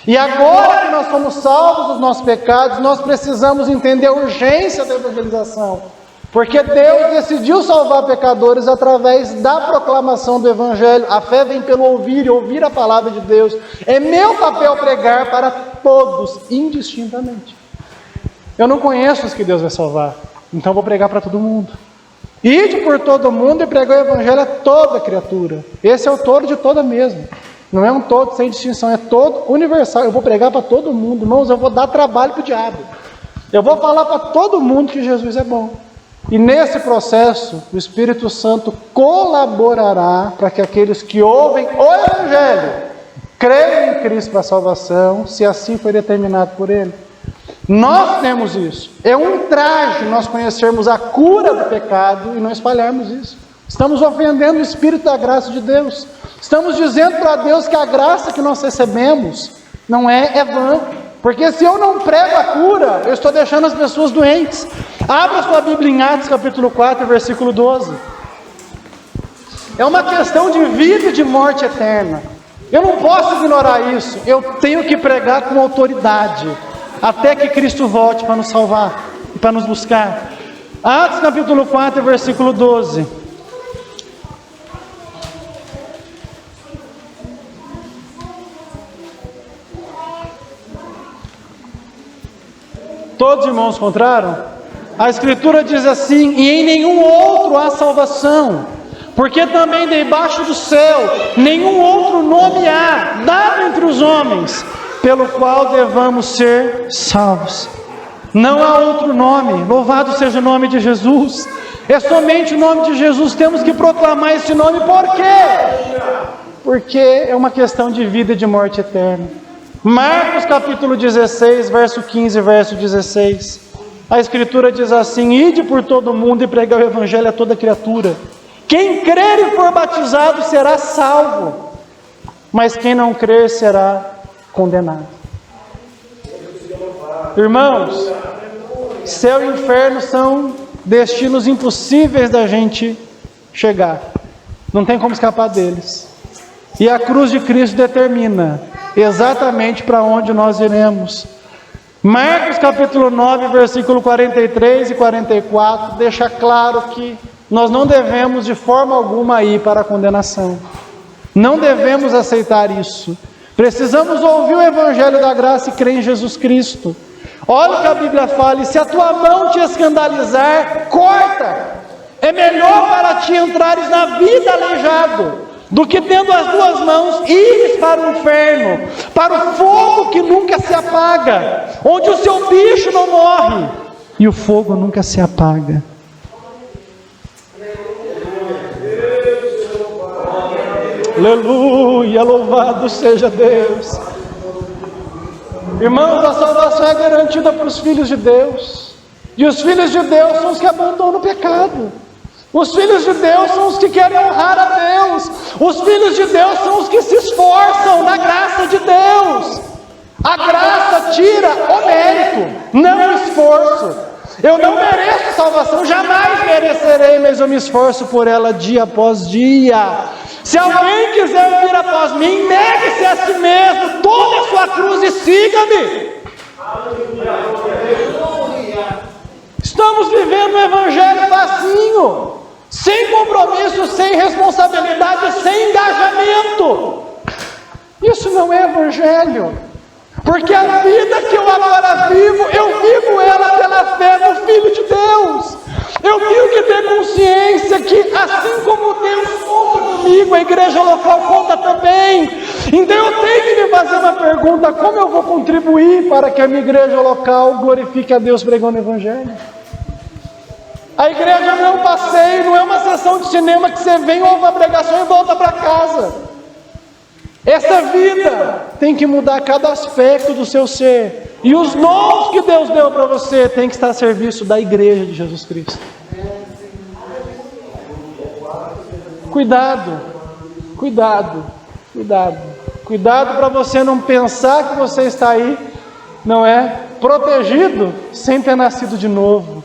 E agora que nós somos salvos dos nossos pecados, nós precisamos entender a urgência da evangelização. Porque Deus decidiu salvar pecadores através da proclamação do Evangelho. A fé vem pelo ouvir e ouvir a palavra de Deus. É meu papel pregar para todos, indistintamente. Eu não conheço os que Deus vai salvar, então vou pregar para todo mundo. Ide por todo mundo e pregar o Evangelho a toda criatura. Esse é o todo de toda mesmo. Não é um todo sem distinção, é todo universal. Eu vou pregar para todo mundo. Irmãos, eu vou dar trabalho para o diabo. Eu vou falar para todo mundo que Jesus é bom. E nesse processo, o Espírito Santo colaborará para que aqueles que ouvem o Evangelho creiam em Cristo para a salvação, se assim for determinado por Ele. Nós temos isso. É um ultraje nós conhecermos a cura do pecado e não espalharmos isso. Estamos ofendendo o Espírito da graça de Deus. Estamos dizendo para Deus que a graça que nós recebemos não é vã. Porque se eu não prego a cura, eu estou deixando as pessoas doentes. Abra sua Bíblia em Atos capítulo 4, versículo 12. É uma questão de vida e de morte eterna. Eu não posso ignorar isso. Eu tenho que pregar com autoridade, até que Cristo volte para nos salvar e para nos buscar. Atos capítulo 4, versículo 12. Todos os irmãos encontraram? A Escritura diz assim: e em nenhum outro há salvação, porque também debaixo do céu nenhum outro nome há, dado entre os homens, pelo qual devamos ser salvos. Não há outro nome, louvado seja o nome de Jesus. É somente o nome de Jesus, temos que proclamar esse nome. Por quê? Porque é uma questão de vida e de morte eterna. Marcos capítulo 16, verso 15 e verso 16. A Escritura diz assim: ide por todo mundo e pregai o Evangelho a toda criatura. Quem crer e for batizado será salvo, mas quem não crer será condenado. Irmãos, céu e inferno são destinos impossíveis da gente chegar. Não tem como escapar deles. E a cruz de Cristo determina exatamente para onde nós iremos. Marcos capítulo 9, versículo 43 e 44, deixa claro que nós não devemos de forma alguma ir para a condenação. Não devemos aceitar isso. Precisamos ouvir o Evangelho da graça e crer em Jesus Cristo. Olha o que a Bíblia fala: e se a tua mão te escandalizar, corta. É melhor para ti entrares na vida aleijado, do que tendo as duas mãos ires para o inferno, para o fogo que nunca se apaga, onde o seu bicho não morre e o fogo nunca se apaga. Aleluia, louvado seja Deus. Irmãos, a salvação é garantida para os filhos de Deus, e os filhos de Deus são os que abandonam o pecado. Os filhos de Deus são os que querem honrar a Deus. Os filhos de Deus são os que se esforçam na graça de Deus. A graça tira o mérito, não o esforço. Eu não mereço salvação, jamais merecerei, mas eu me esforço por ela dia após dia. Se alguém quiser vir após mim, negue-se a si mesmo, tome a sua cruz e siga-me. Estamos vivendo um evangelho facinho, sem compromisso, sem responsabilidade, sem engajamento. Isso não é evangelho, porque a vida que eu agora vivo, eu vivo ela pela fé no Filho de Deus. Eu tenho que ter consciência que, assim como Deus conta comigo, a igreja local conta também. Então eu tenho que me fazer uma pergunta: como eu vou contribuir para que a minha igreja local glorifique a Deus pregando o evangelho? A igreja não é um passeio, não é uma sessão de cinema que você vem, ouve uma pregação e volta para casa. Essa vida tem que mudar cada aspecto do seu ser. E os dons que Deus deu para você tem que estar a serviço da igreja de Jesus Cristo. Cuidado, cuidado, cuidado. Cuidado para você não pensar que você está aí, não é, protegido, sem ter nascido de novo,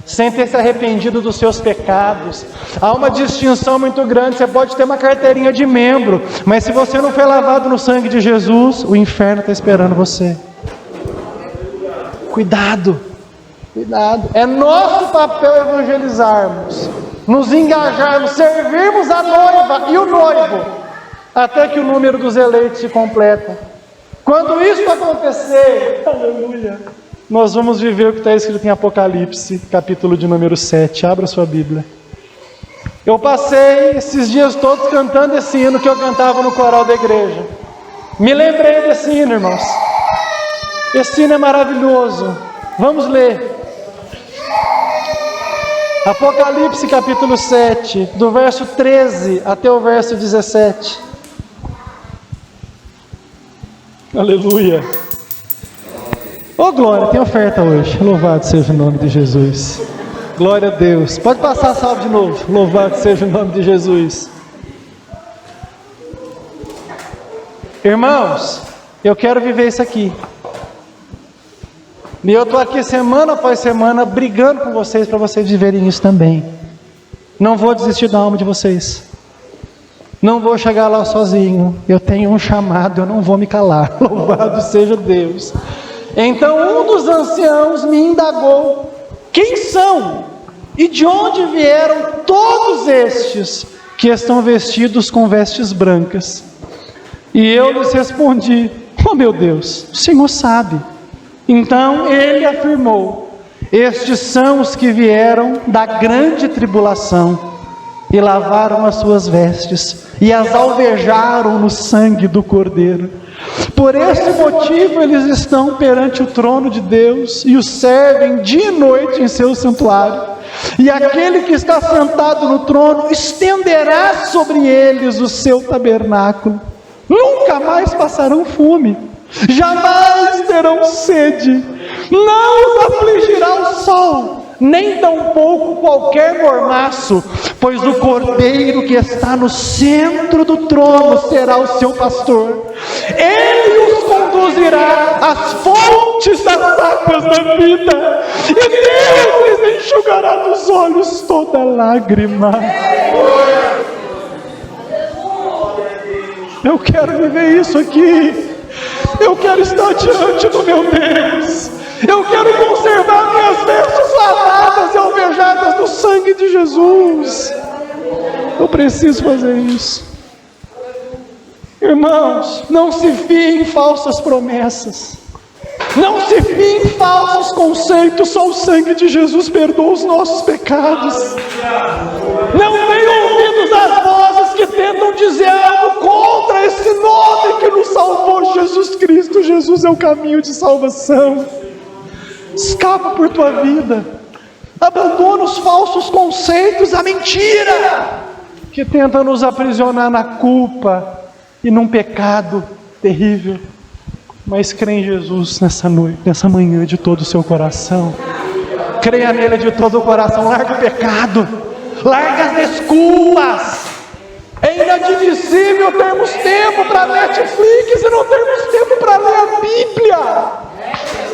sem ter se arrependido dos seus pecados. Há uma distinção muito grande. Você pode ter uma carteirinha de membro, mas se você não foi lavado no sangue de Jesus, o inferno está esperando você. Cuidado, Cuidado. É nosso papel evangelizarmos, nos engajarmos, servirmos a noiva e o noivo, até que o número dos eleitos se completa. Quando isso acontecer, aleluia, nós vamos viver o que está escrito em Apocalipse, capítulo de número 7. Abra sua Bíblia. Eu passei esses dias todos cantando esse hino que eu cantava no coral da igreja. Me lembrei desse hino, irmãos. Esse hino é maravilhoso. Vamos ler. Apocalipse capítulo 7, do verso 13 até o verso 17. Aleluia. Oh glória, tem oferta hoje. Louvado seja o nome de Jesus. Glória a Deus. Pode passar a salva de novo. Louvado seja o nome de Jesus. Irmãos, eu quero viver isso aqui. E eu estou aqui semana após semana brigando com vocês para vocês viverem isso também. Não vou desistir da alma de vocês. Não vou chegar lá sozinho. Eu tenho um chamado, eu não vou me calar. Louvado seja Deus. Então um dos anciãos me indagou: quem são e de onde vieram todos estes que estão vestidos com vestes brancas? E eu lhes respondi: oh meu Deus, o Senhor sabe. Então ele afirmou: estes são os que vieram da grande tribulação e lavaram as suas vestes e as alvejaram no sangue do Cordeiro. Por esse motivo eles estão perante o trono de Deus e o servem dia e noite em seu santuário. E aquele que está sentado no trono estenderá sobre eles o seu tabernáculo. Nunca mais passarão fome, jamais terão sede, não os afligirá o sol, nem tampouco qualquer mormaço, pois o Cordeiro que está no centro do trono será o seu pastor. Ele os conduzirá às fontes das águas da vida, e Deus lhes enxugará dos olhos toda lágrima. Eu quero viver isso aqui. Eu quero estar diante do meu Deus. Eu quero conservar minhas vestes lavadas e alvejadas no sangue de Jesus. Eu preciso fazer isso. Irmãos, não se fiem em falsas promessas. Não se fiem em falsos conceitos. Só o sangue de Jesus perdoa os nossos pecados. Não tenham ouvidos das vozes que tentam dizer algo contra esse nome que nos salvou, Jesus Cristo. Jesus é o caminho de salvação. Escapa por tua vida. Abandona os falsos conceitos, a mentira que tenta nos aprisionar na culpa e num pecado terrível. Mas crê em Jesus nessa noite, nessa manhã, de todo o seu coração. Creia nele de todo o coração. Larga o pecado, larga as desculpas. É inadmissível termos tempo para Netflix e não termos tempo para ler a Bíblia.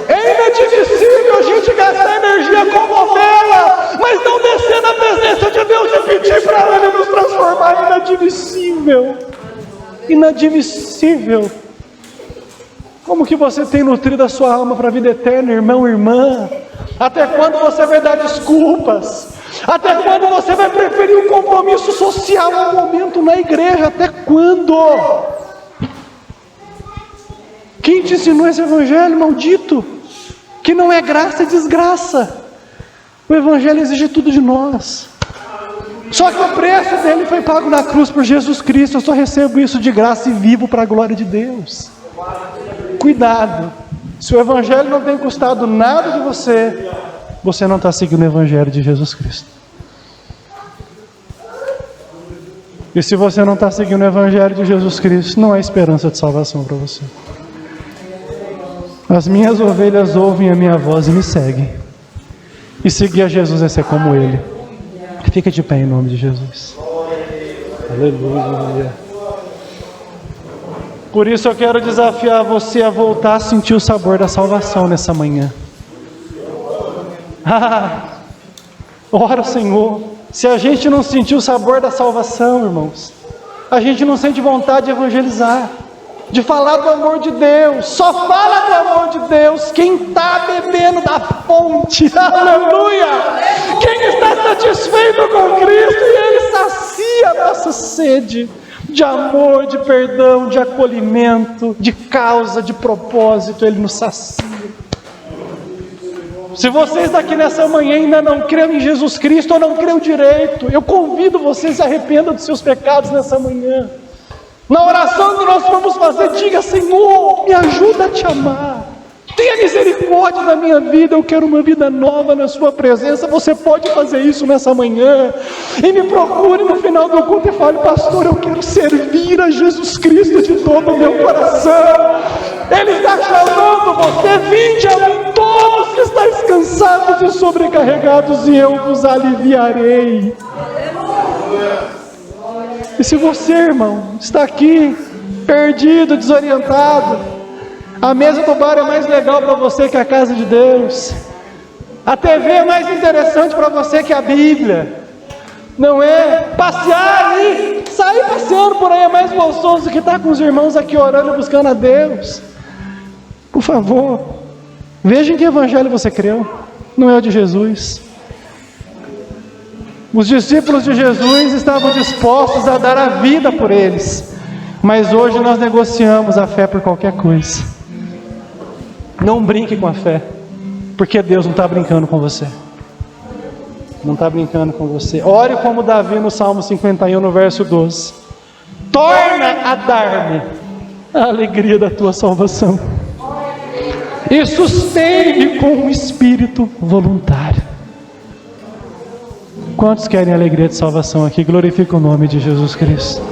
É inadmissível a gente gastar energia com novela, mas não descer na presença de Deus e pedir para Ele nos transformar. Inadmissível. Inadmissível. Como que você tem nutrido a sua alma para a vida eterna, irmão, irmã? Até quando você vai dar desculpas? Até quando você vai preferir um compromisso social a um momento na igreja? Até quando? Quem te ensinou esse evangelho maldito? Que não é graça, é desgraça. O evangelho exige tudo de nós. Só que o preço dele foi pago na cruz por Jesus Cristo. Eu só recebo isso de graça e vivo para a glória de Deus. Cuidado. Se o evangelho não tem custado nada de você, você não está seguindo o evangelho de Jesus Cristo. E se você não está seguindo o evangelho de Jesus Cristo, não há esperança de salvação para você. As minhas ovelhas ouvem a minha voz e me seguem. E seguir a Jesus é ser como Ele. Fica de pé em nome de Jesus. Aleluia. Por isso eu quero desafiar você a voltar a sentir o sabor da salvação nessa manhã. Ora, Senhor, se a gente não sentir o sabor da salvação, irmãos, a gente não sente vontade de evangelizar. de falar do amor de Deus. Só fala do amor de Deus quem está bebendo da fonte, aleluia! Quem está satisfeito com Cristo, e Ele sacia a nossa sede de amor, de perdão, de acolhimento, de causa, de propósito. Ele nos sacia. Se vocês daqui nessa manhã ainda não creem em Jesus Cristo, ou não creem direito, eu convido vocês a se arrependam dos seus pecados nessa manhã. Na oração que nós vamos fazer, diga: Senhor, me ajuda a te amar. Tenha misericórdia da minha vida, eu quero uma vida nova na sua presença. Você pode fazer isso nessa manhã. E me procure no final do culto e fale: pastor, eu quero servir a Jesus Cristo de todo o meu coração. Ele está chamando você: vinde a mim todos que estáis cansados e sobrecarregados, e eu vos aliviarei. E se você, irmão, está aqui perdido, desorientado, a mesa do bar é mais legal para você que a casa de Deus, a TV é mais interessante para você que a Bíblia, não é? Passear aí, sair passeando por aí é mais gostoso do que estar com os irmãos aqui orando e buscando a Deus. Por favor, veja em que evangelho você creu, não é o de Jesus. Os discípulos de Jesus estavam dispostos a dar a vida por eles, mas hoje nós negociamos a fé por qualquer coisa. Não brinque com a fé, porque Deus não está brincando com você. Não está brincando com você. Ore como Davi no Salmo 51, no verso 12: torna a dar-me a alegria da tua salvação, e sustente-me com um espírito voluntário. Quantos querem a alegria de salvação aqui? Glorifica o nome de Jesus Cristo.